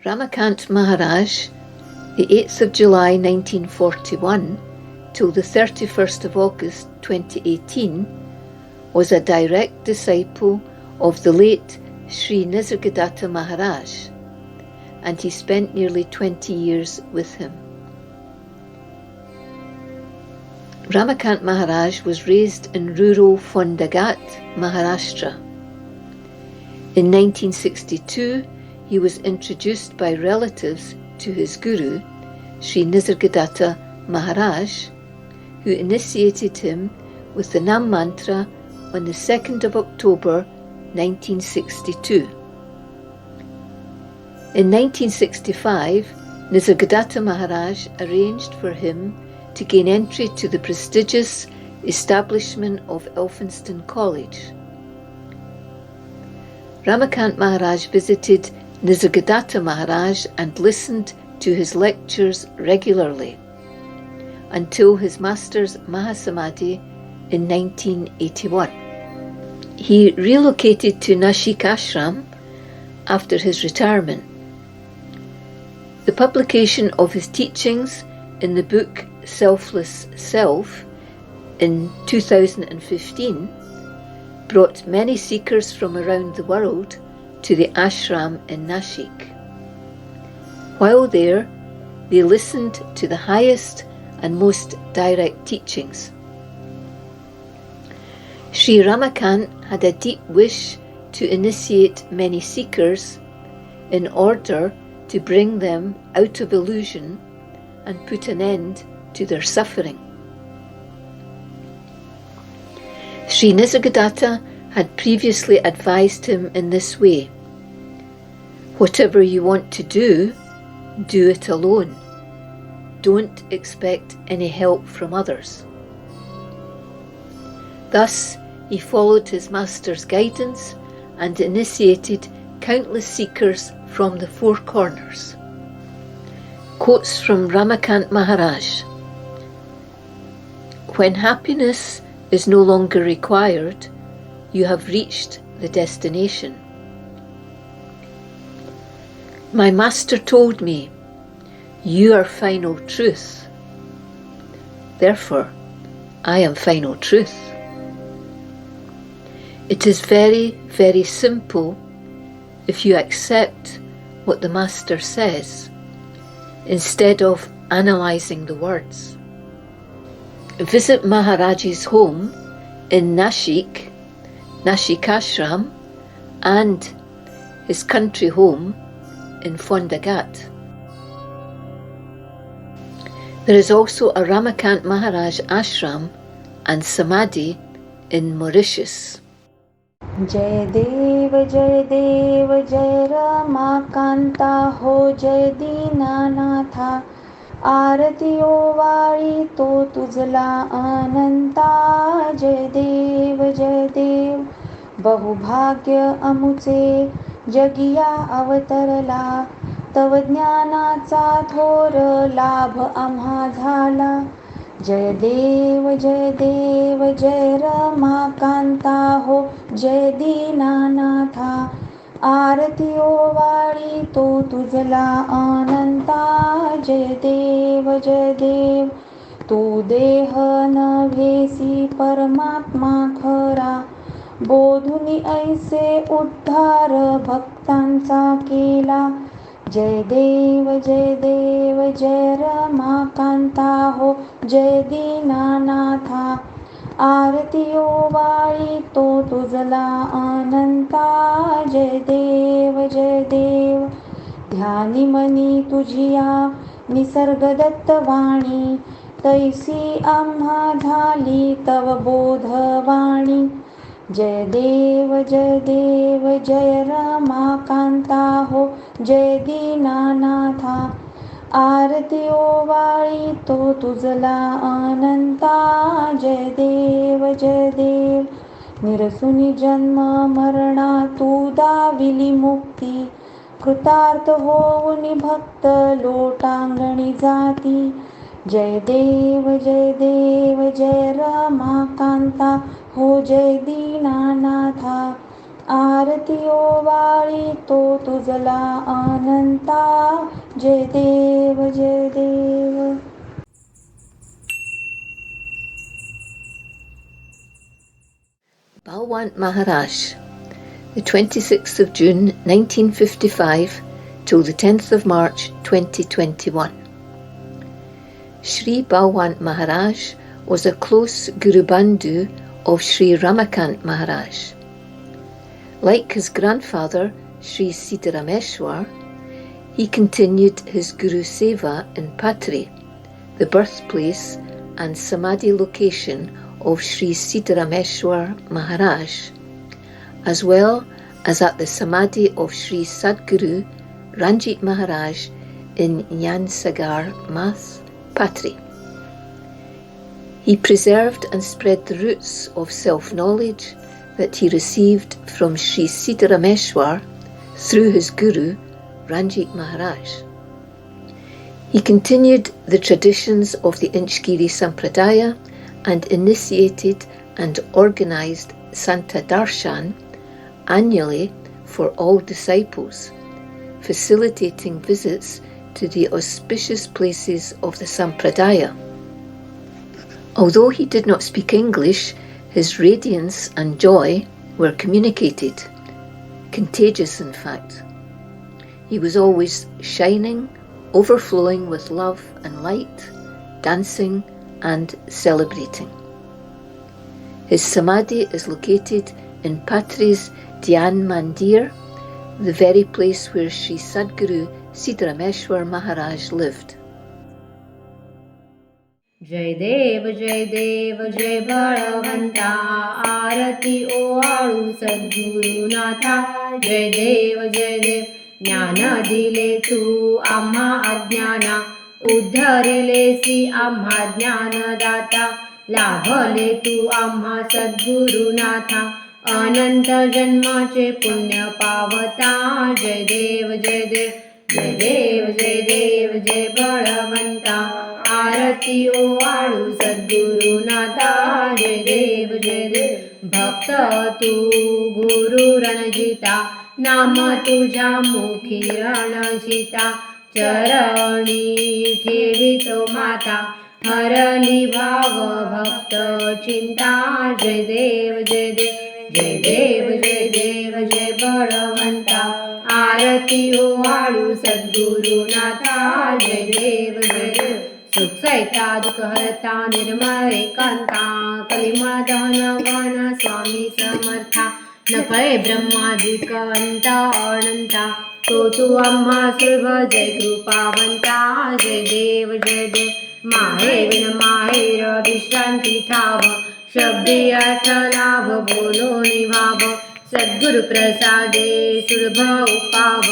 Ramakant Maharaj, the 8th of July 1941 till the 31st of August 2018, was a direct disciple of the late Sri Nisargadatta Maharaj, and he spent nearly 20 years with him. Ramakant Maharaj was raised in rural Fondagat, Maharashtra. In 1962, he was introduced by relatives to his guru, Sri Inchegiri Maharaj, who initiated him with the Nam Mantra on the 2nd of October 1962. In 1965, Inchegiri Maharaj arranged for him to gain entry to the prestigious establishment of Elphinstone College. Ramakant Maharaj visited Inchegiri Maharaj and listened to his lectures regularly until his master's Mahasamadhi in 1981. He relocated to Nashik Ashram after his retirement. The publication of his teachings in the book Selfless Self in 2015 brought many seekers from around the world to the ashram in Nashik. While there, they listened to the highest and most direct teachings. Sri Ramakant had a deep wish to initiate many seekers in order to bring them out of illusion and put an end to their suffering. Sri Nisargadatta had previously advised him in this way: whatever you want to do it alone. Don't expect any help from others. Thus, he followed his master's guidance and initiated countless seekers from the four corners. Quotes from Ramakant Maharaj: when happiness is no longer required, you have reached the destination. My master told me, you are final truth. Therefore, I am final truth. It is very, very simple if you accept what the master says instead of analysing the words. Visit Maharaj's home in Nashik, Nashik Ashram, and his country home in Fondagat. There is also a Ramakant Maharaj ashram and samadhi in Mauritius. जय देव जय रमाकांता हो जय दीनानाथा आरती ओवाळी तो तुझला अनंता जय देव बहुभाग्य अमुचे जगिया अवतरला तव ज्ञानाचा थोर लाभ आम्हा झाला जय देव जय रमाकांता हो जय दीनानाथा आरती ओवाळी तो तुझला अनंता जय देव तू देह नव्हेसी परमात्मा खरा बोधुनी ऐसे उद्धार भक्तांचा केला जय देव जय रमाकांता हो जय दीनानाथा आरती ओवाळी तो तुझला अनंता जय देव ध्यानी मनी तुझिया निसर्ग दत्तवाणी तैसी आम्हा झाली तव बोधवाणी जय देव जय रमाकांता हो जय दीनानाथा आरती ओवाळी तो तुझला अनंता जय देव निरसुनी जन्म मरणा तू दाविली मुक्ती कृतार्थ होऊनी भक्त लोटांगणी जाती जय देव जय रमाकांता हो जय दीनानाथा आरती ओवाळी तो तुझला अनंता जय देव Balwant Maharaj, the 26th of June 1955 till the 10th of March 2021. Sri Balwant Maharaj was a close Guru Bandhu of Sri Ramakant Maharaj. Like his grandfather, Sri Siddharameshwar, he continued his Guru Seva in Patri, the birthplace and Samadhi location of Sri Siddharameshwar Maharaj, as well as at the Samadhi of Sri Sadguru Ranjit Maharaj in Inchegiri Navnath, Patri. He preserved and spread the roots of self-knowledge that he received from Sri Siddharameshwar through his Guru Ranjit Maharaj. He continued the traditions of the Inchegiri Sampradaya and initiated and organised Santa Darshan annually for all disciples, facilitating visits to the auspicious places of the Sampradaya. Although he did not speak English, his radiance and joy were communicated, contagious in fact. He was always shining, overflowing with love and light, dancing and celebrating. His Samadhi is located in Patri's Dhyan Mandir, the very place where Sri Sadguru Siddharameshwar Maharaj lived. जय देव जय बळवंता आरती ओवाळू सद्गुरुनाथा जय देव ज्ञान दिले तू आम्हा अज्ञाना उद्धरिलेसी आम्हा ज्ञानदाता लाभले तू आम्हा सद्गुरुनाथा अनंत जन्माचे पुण्य पावता जय देव जय बळवंता आरती ओवाळू सद्गुरुनाथा जय देव भक्त तू गुरु रणजिता नाम तुझ्या मुखी रणजिता चरणी ठेवितो माता हरली भाव भक्त चिंता जय देव जय बळवंता आरती ओवाळू सद्गुरुनाथा जय देव सुख सैता दुःख हरता निर्मळ एकांता कलिमा दहन वन स्वामी समर्था न कळे ब्रह्मादिक अंत अनंता तो तू आम्हा सुलभ जय कृपावंता जय देव माहे विन माहेर विश्रांती ठाव शब्दी अर्थ लाभ बोलो निभाव सद्गुरु प्रसादे सुलभ उपाव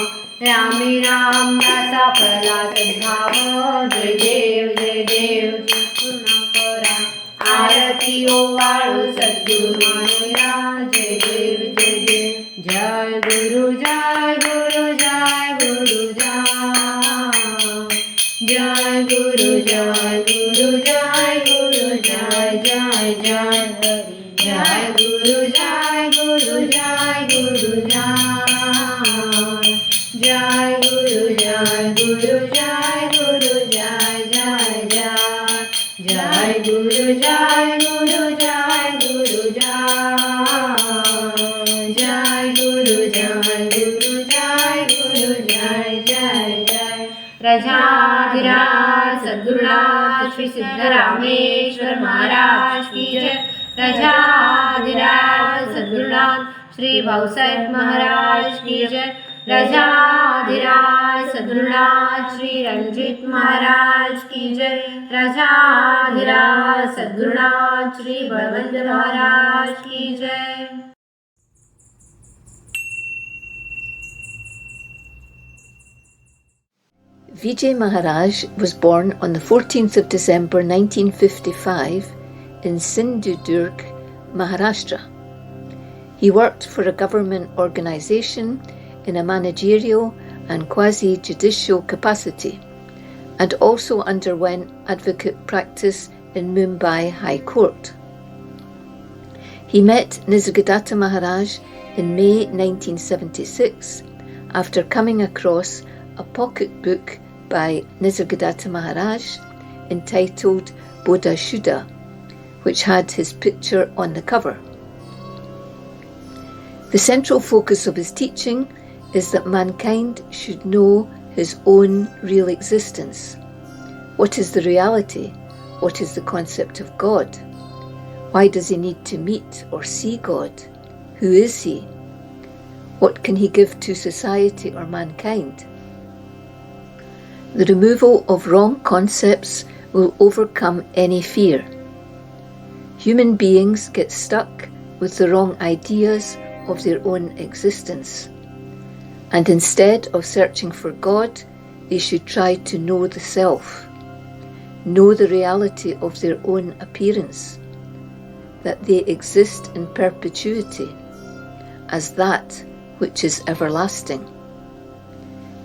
रामे राम दासा फला सद्भाव जय देव पूर्ण करा आरती ओवाळू सद्गुरु महाराज जय देव जय गुरु जय गुरु जय गुरु जय गुरु जय गुरु जय गुरु जय जय जय गुरु जय गुरु जय गुरु जय गुरु जय गुरु जय गुरु जय जय जय गुरु जय गुरु जय गुरु जय गुरु जय गुरु जय गुरु जय जय जय रजाधिराज सद्गुरुनाथ श्री सिद्धरामेश्वर महाराज की जय रजाधिराज सद्गुरुनाथ श्री भाऊसाहेब महाराज की जय रजाधिराज सद्गुरुनाथ श्री रंजित महाराज की जय रजाधिराज सद्गुरुनाथ श्री बलवंत महाराज की जय। Vijay Maharaj was born on the 14th of December 1955 in Sindhudurg, Maharashtra. He worked for a government organisation in a managerial and quasi-judicial capacity and also underwent advocate practice in Mumbai High Court. He met Nisargadatta Maharaj in May 1976 after coming across a pocket book by Nisargadatta Maharaj entitled Bodha Shuddha, which had his picture on the cover. The central focus of his teaching is that mankind should know his own real existence. What is the reality? What is the concept of God? Why does he need to meet or see God? Who is he? What can he give to society or mankind? The removal of wrong concepts will overcome any fear. Human beings get stuck with the wrong ideas of their own existence, and instead of searching for God, they should try to know the self, know the reality of their own appearance, that they exist in perpetuity as that which is everlasting.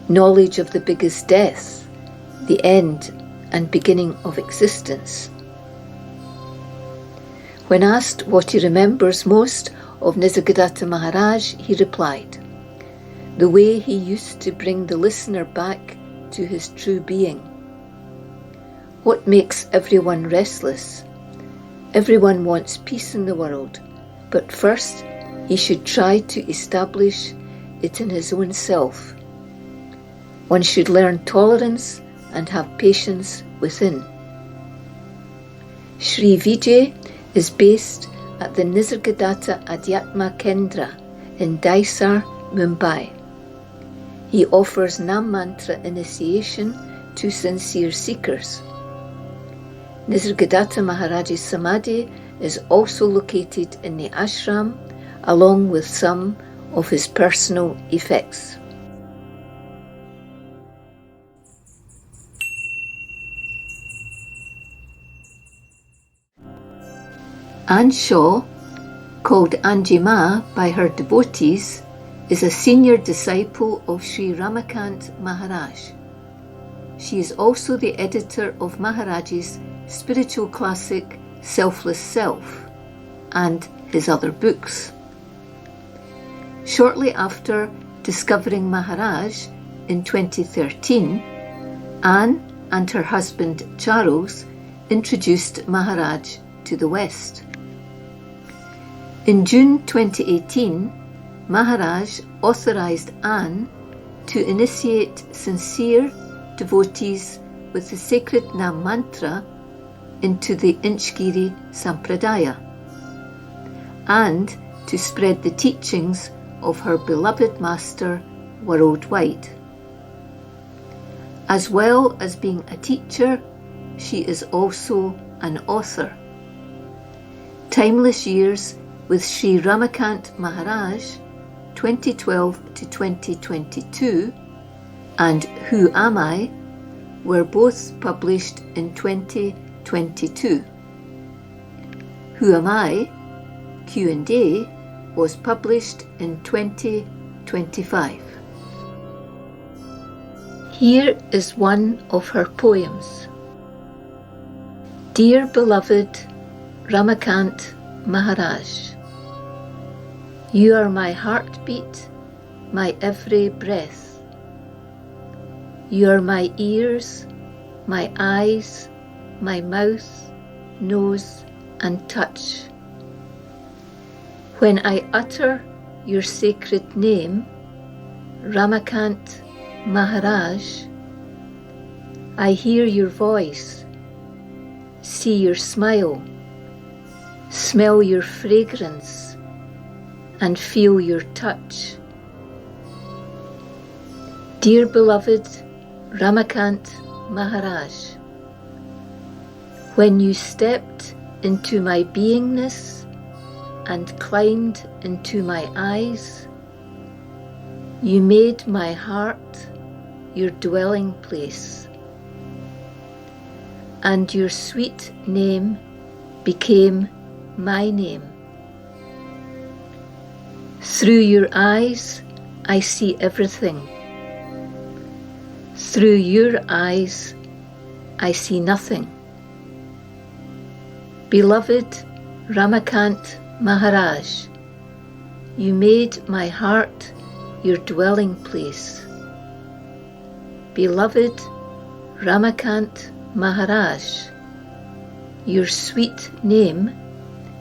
Knowledge of the biggest death, the end and beginning of existence. When asked what he remembers most of Nisargadatta Maharaj, he replied, the way he used to bring the listener back to his true being. What makes everyone restless? Everyone wants peace in the world, but first he should try to establish it in his own self. One should learn tolerance and have patience within. Shri Vijay is based at the Nisargadatta Adhyatma Kendra in Daisar, Mumbai. He offers Nam Mantra initiation to sincere seekers. Nisargadatta Maharaj's Samadhi is also located in the ashram, along with some of his personal effects. Anne Shaw, called Anjima by her devotees, is a senior disciple of Sri Ramakant Maharaj. She is also the editor of Maharaj's spiritual classic Selfless Self and his other books. Shortly after discovering Maharaj in 2013, Anne and her husband Charles introduced Maharaj to the West. In June 2018, Maharaj authorized Anne to initiate sincere devotees with the sacred Nam Mantra into the Inchegiri Sampradaya, and to spread the teachings of her beloved master worldwide. As well as being a teacher, she is also an author. Timeless Years with Sri Ramakant Maharaj 2012 to 2022 and Who Am I were both published in 2022. Who Am I? Q&A was published in 2025. Here is one of her poems. Dear beloved Ramakant Maharaj, you are my heartbeat, my every breath. You are my ears, my eyes, my mouth, nose, and touch. When I utter your sacred name, Ramakant Maharaj, I hear your voice, see your smile, smell your fragrance, and feel your touch. Dear beloved Ramakant Maharaj, when you stepped into my beingness and climbed into my eyes, you made my heart your dwelling place, and your sweet name became my name. Through your eyes, I see everything. Through your eyes, I see nothing. Beloved Ramakant Maharaj, you made my heart your dwelling place. Beloved Ramakant Maharaj, your sweet name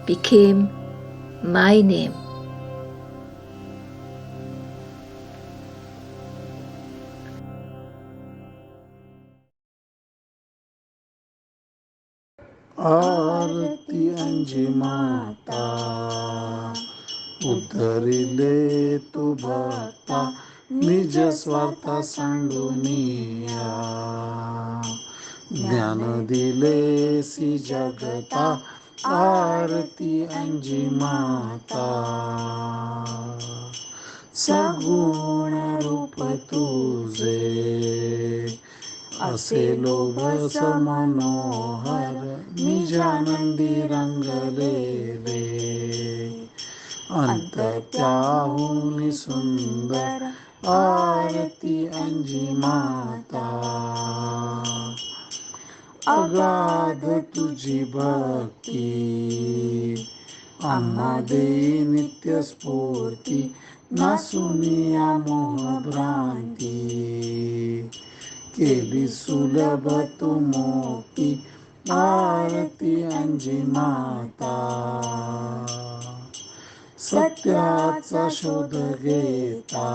became my name. आरती अंज माता उद्धरिले तू भक्ता निज स्वार्थ सांडुनिया ज्ञान दिलेसी जगता आरती अंजी माता सगुण रूप तुझे असे लोभ समनोहर निजानंदी रंगलेले अंत त्याहुनी सुंदर आरती अंजी माता अगाध तुझी भक्ती आम्हा देई नित्य स्फूर्ती नासुनिया मोह भ्रांती केली सुलभ तू मोक्ती आरती अंजी माता सत्याचा शोध घेता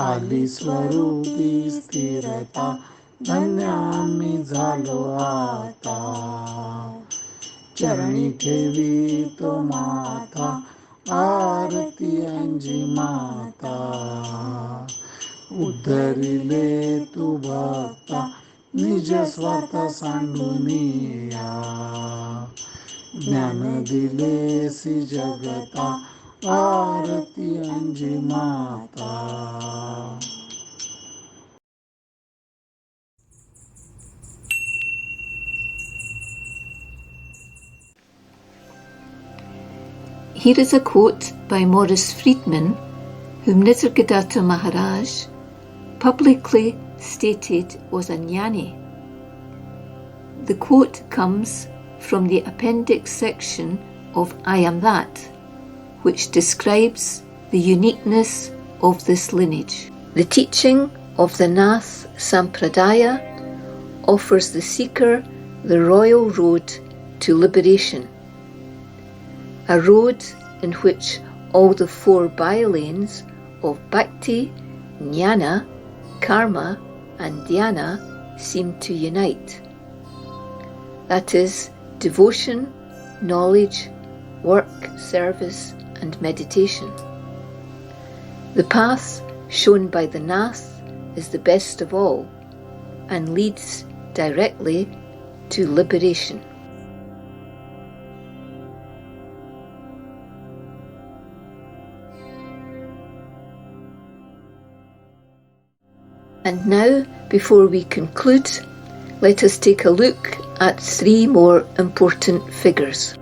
आली स्वरूपी स्थिरता धन्य आम्ही झालो आता चरणी ठेवी तो माता आरती अंजी माता उद्धरिले तू भक्ता निज स्वार्थ सांडुनिया ज्ञान दिलेसी जगता आरती अंजी माता Here is a quote by Maurice Friedman, whom Nisargadatta Maharaj publicly stated was a jnani. The quote comes from the appendix section of I Am That, which describes the uniqueness of this lineage. The teaching of the Nath Sampradaya offers the seeker the royal road to liberation, a road in which all the four bylanes of bhakti, jnana, karma and dhyana seem to unite. That is, devotion, knowledge, work, service and meditation. The path shown by the Nath is the best of all and leads directly to liberation. And now, before we conclude, let us take a look at three more important figures.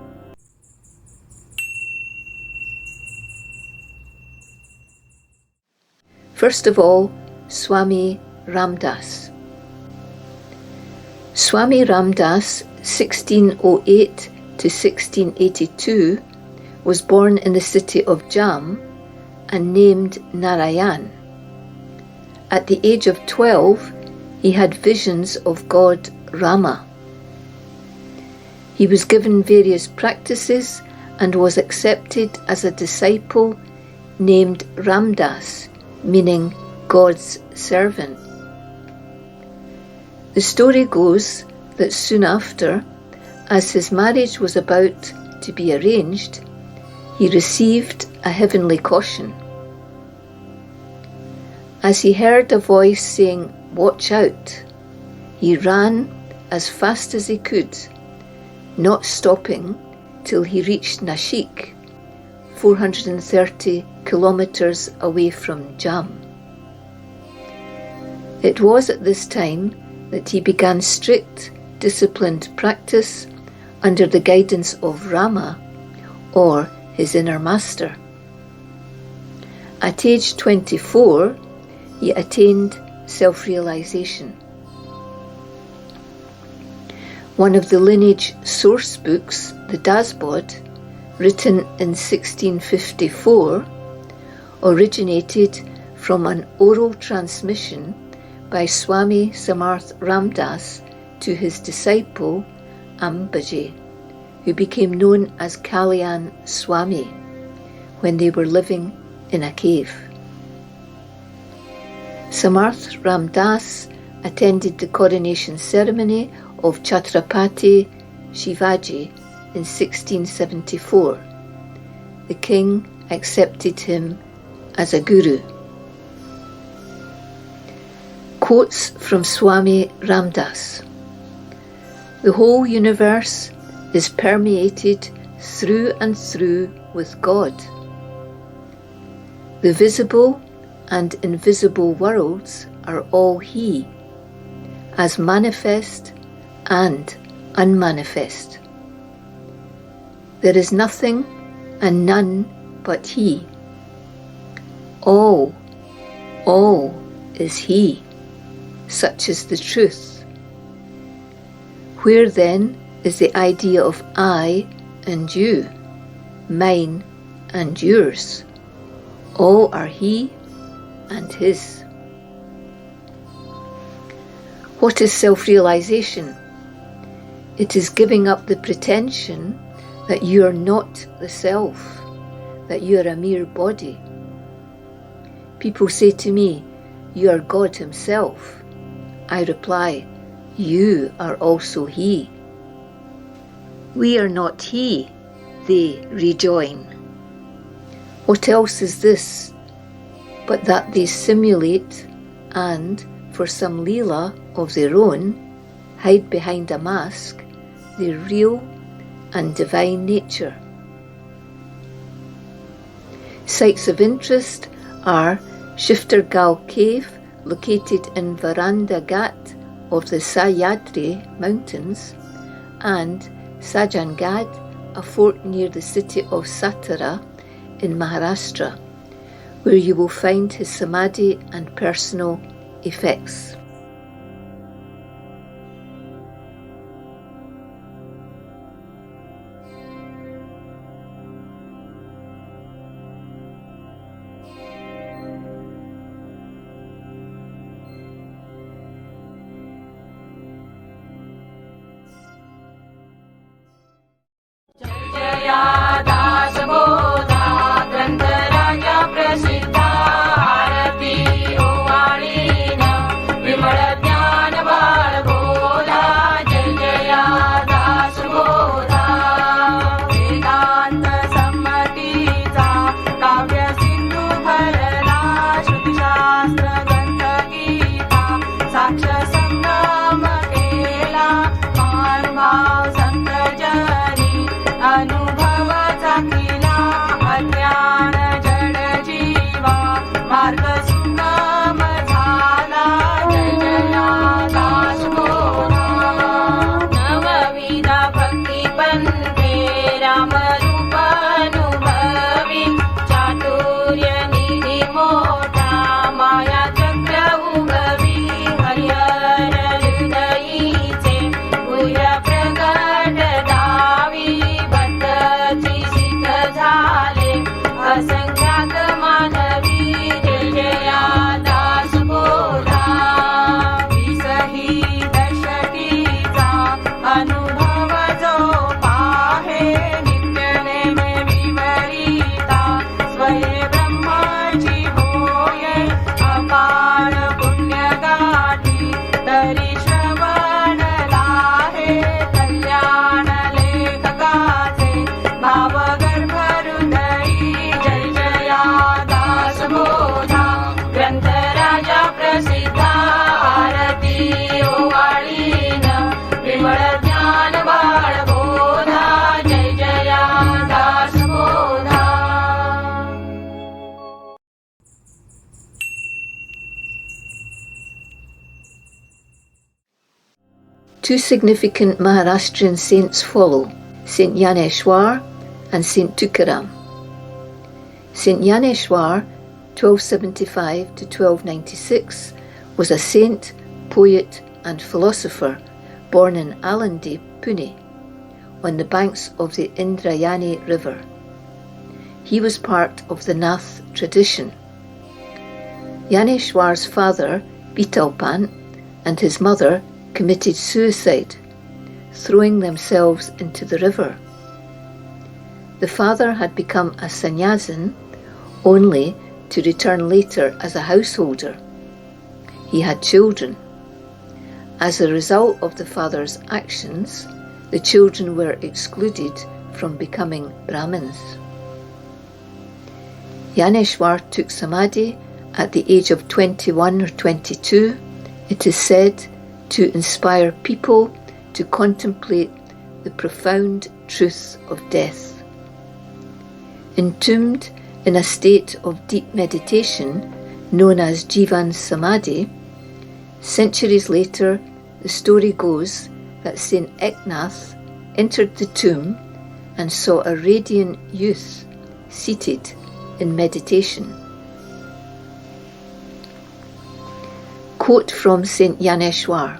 First of all, Swami Ramdas. Swami Ramdas, 1608 to 1682, was born in the city of Jam and named Narayan. At the age of 12, he had visions of God Rama. He was given various practices and was accepted as a disciple named Ramdas, meaning God's servant. The story goes that soon after, as his marriage was about to be arranged, he received a heavenly caution. As he heard a voice saying, "Watch out," he ran as fast as he could, not stopping till he reached Nashik, 430 kilometers away from Jam. It was at this time that he began strict, disciplined practice under the guidance of Rama, or his inner master. At age 24, he attained self-realization. One of the lineage source books, the Dasbod, written in 1654, originated from an oral transmission by Swami Samarth Ramdas to his disciple Ambaji, who became known as Kalyan Swami when they were living in a cave. Samarth Ramdas attended the coronation ceremony of Chhatrapati Shivaji in 1674, the king accepted him as a guru. Quotes from Swami Ramdas. The whole universe is permeated through and through with God. The visible and invisible worlds are all He, as manifest and unmanifest. There is nothing and none but He. All is He. Such is the truth. Where then is the idea of I and you, mine and yours? All are He and His. What is self-realization? It is giving up the pretension that you are not the self, that you are a mere body. People say to me, "You are God Himself." I reply, "You are also He." "We are not He," they rejoin. What else is this but that they simulate and, for some leela of their own, hide behind a mask their real and divine nature? Sites of interest are Shiftergal Cave, located in Varanda Ghat of the Sahyadri Mountains, and Sajangad, a fort near the city of Satara in Maharashtra, where you will find his samadhi and personal effects. Two significant Maharashtrian saints follow, Saint Yaneshwar and Saint Tukaram. Saint Yaneshwar, 1275 to 1296, was a saint, poet and philosopher born in Alandi, Pune, on the banks of the Indrayani river. He was part of the Nath tradition. Yaneshwar's father, Bitalpan, and his mother committed suicide, throwing themselves into the river. The father had become a sannyasin only to return later as a householder. He had children. As a result of the father's actions, the children were excluded from becoming Brahmins. Gyaneshwar took Samadhi at the age of 21 or 22, it is said, to inspire people to contemplate the profound truth of death. Entombed in a state of deep meditation known as Jivan Samadhi, centuries later the story goes that Saint Eknath entered the tomb and saw a radiant youth seated in meditation. Quote from Saint Gyaneshwar: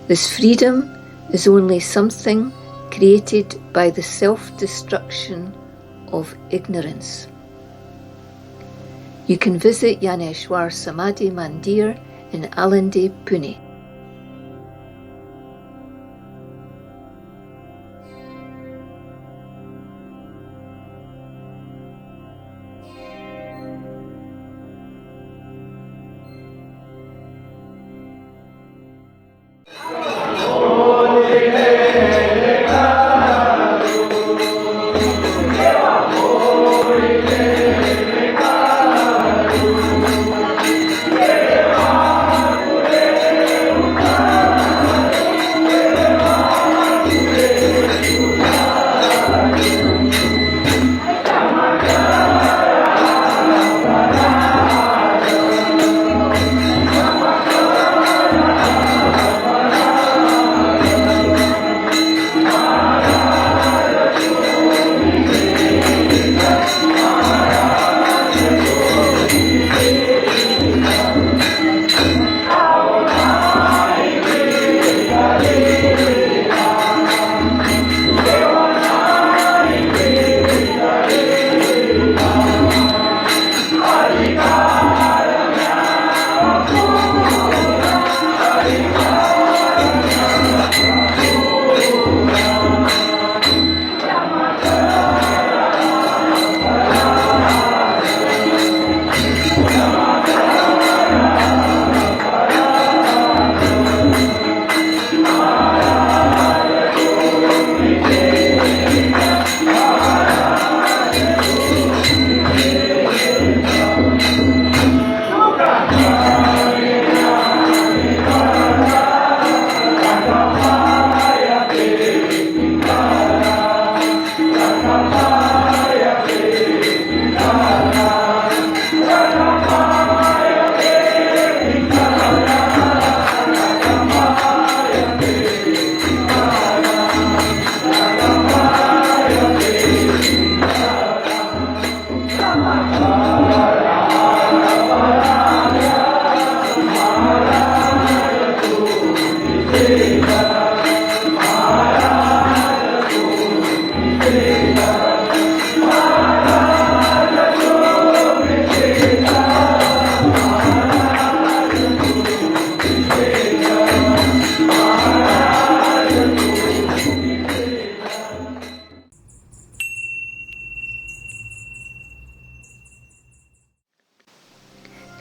"This freedom is only something created by the self-destruction of ignorance." You can visit Gyaneshwar Samadhi Mandir in Alandi, Pune.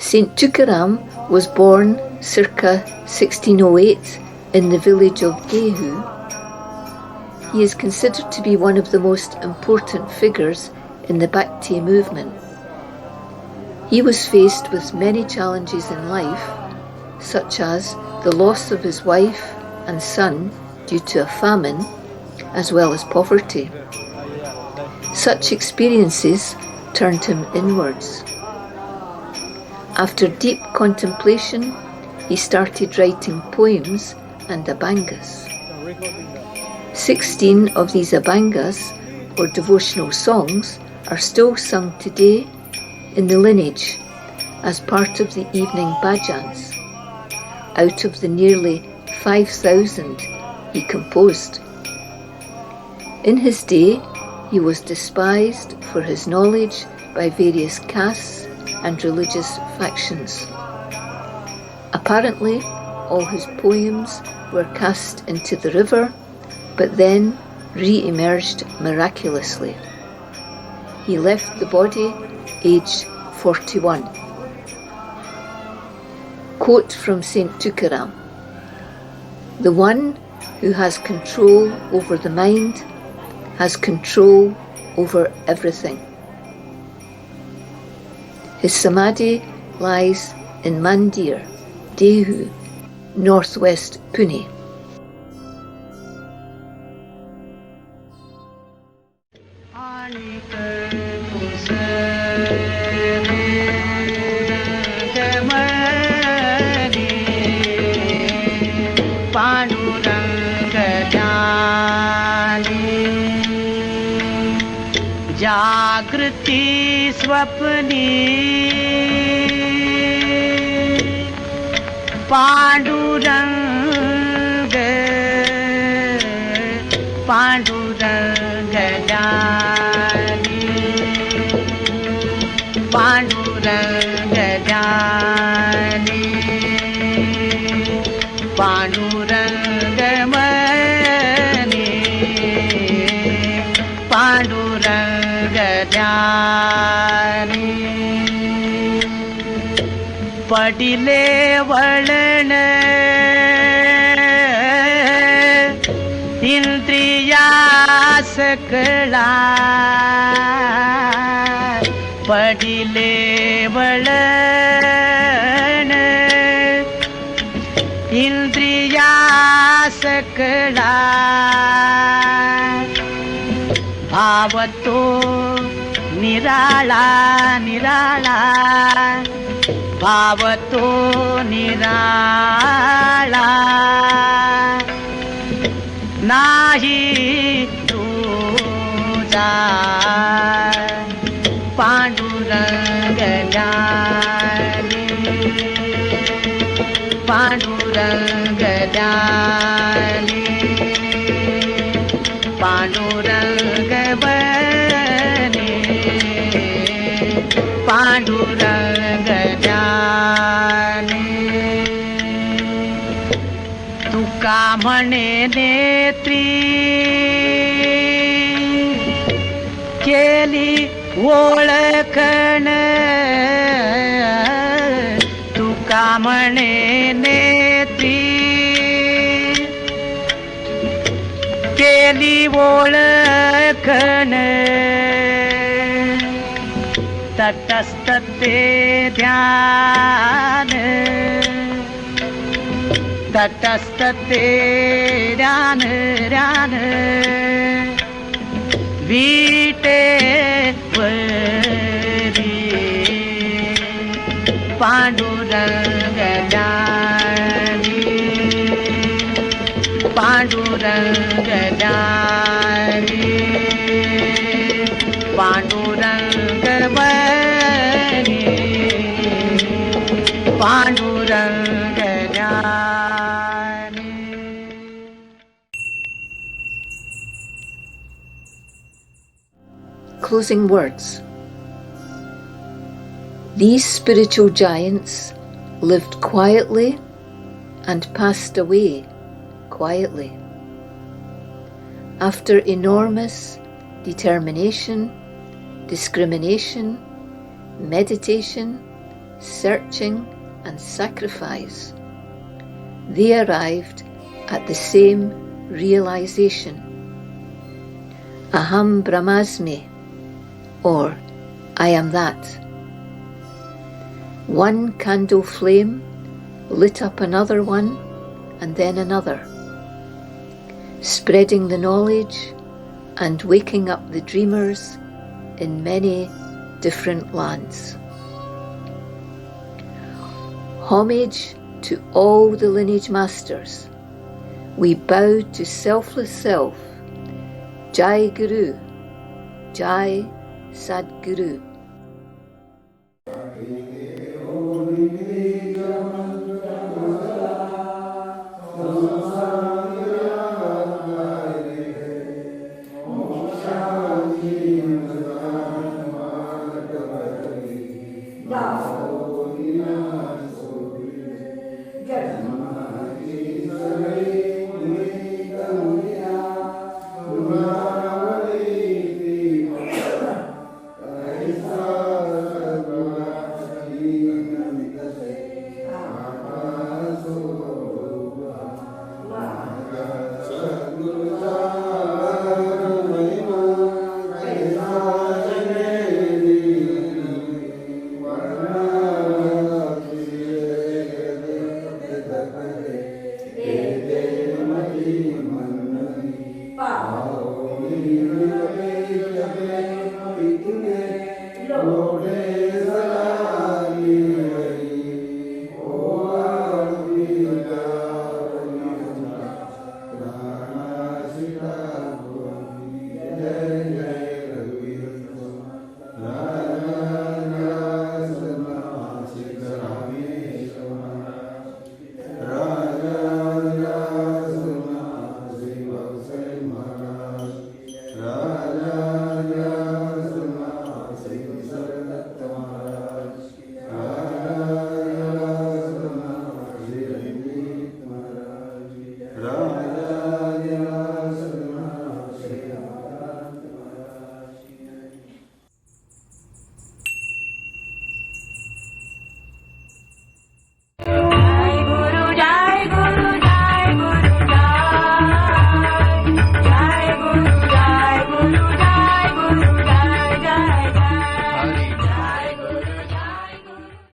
Saint Tukaram was born circa 1608 in the village of Dehu. He is considered to be one of the most important figures in the Bhakti movement. He was faced with many challenges in life, such as the loss of his wife and son due to a famine, as well as poverty. Such experiences turned him inwards. After deep contemplation, he started writing poems and abhangas. 16 of these abhangas, or devotional songs, are still sung today in the lineage as part of the evening bhajans, out of the nearly 5,000 he composed. In his day, he was despised for his knowledge by various castes and religious factions. Apparently, all his poems were cast into the river, but then re-emerged miraculously. He left the body aged 41. Quote from Saint Tukaram: "The one who has control over the mind has control over everything." His samadhi lies in Mandir, Dehu, northwest Pune. जागृति स्वप्नी पांडुरंग पांडुरंग जानी पांडुरंग जानी Pandurang money Pandurang जानी पडिले वळण इंद्रिया सकला पडिले वळण इंद्रिया सकला भावतो निराळा निराळा भावतो निराळा नाही तुझा पांडुरंग जानी पांडुरंग जानी पांडुरंग बने पांडुरंग जाने तुका म्हणे नेत्री केली ओळखण तुका म्हणे नेत्री केली ओळखण तटस्थ ते ध्यान तटस्थ ते ध्यान ध्यान वीटे वरी पांडुरंग जानी पांडुरंग जानी पांडुरंग बनी पांडुरंग जानी. Closing words. These spiritual giants lived quietly and passed away quietly. After enormous determination, discrimination, meditation, searching and sacrifice, they arrived at the same realization. Aham Brahmasmi, or I am that. One candle flame lit up another one and then another, spreading the knowledge and waking up the dreamers in many different lands. Homage to all the lineage masters. We bow to selfless self. Jai Guru, Jai Sadguru.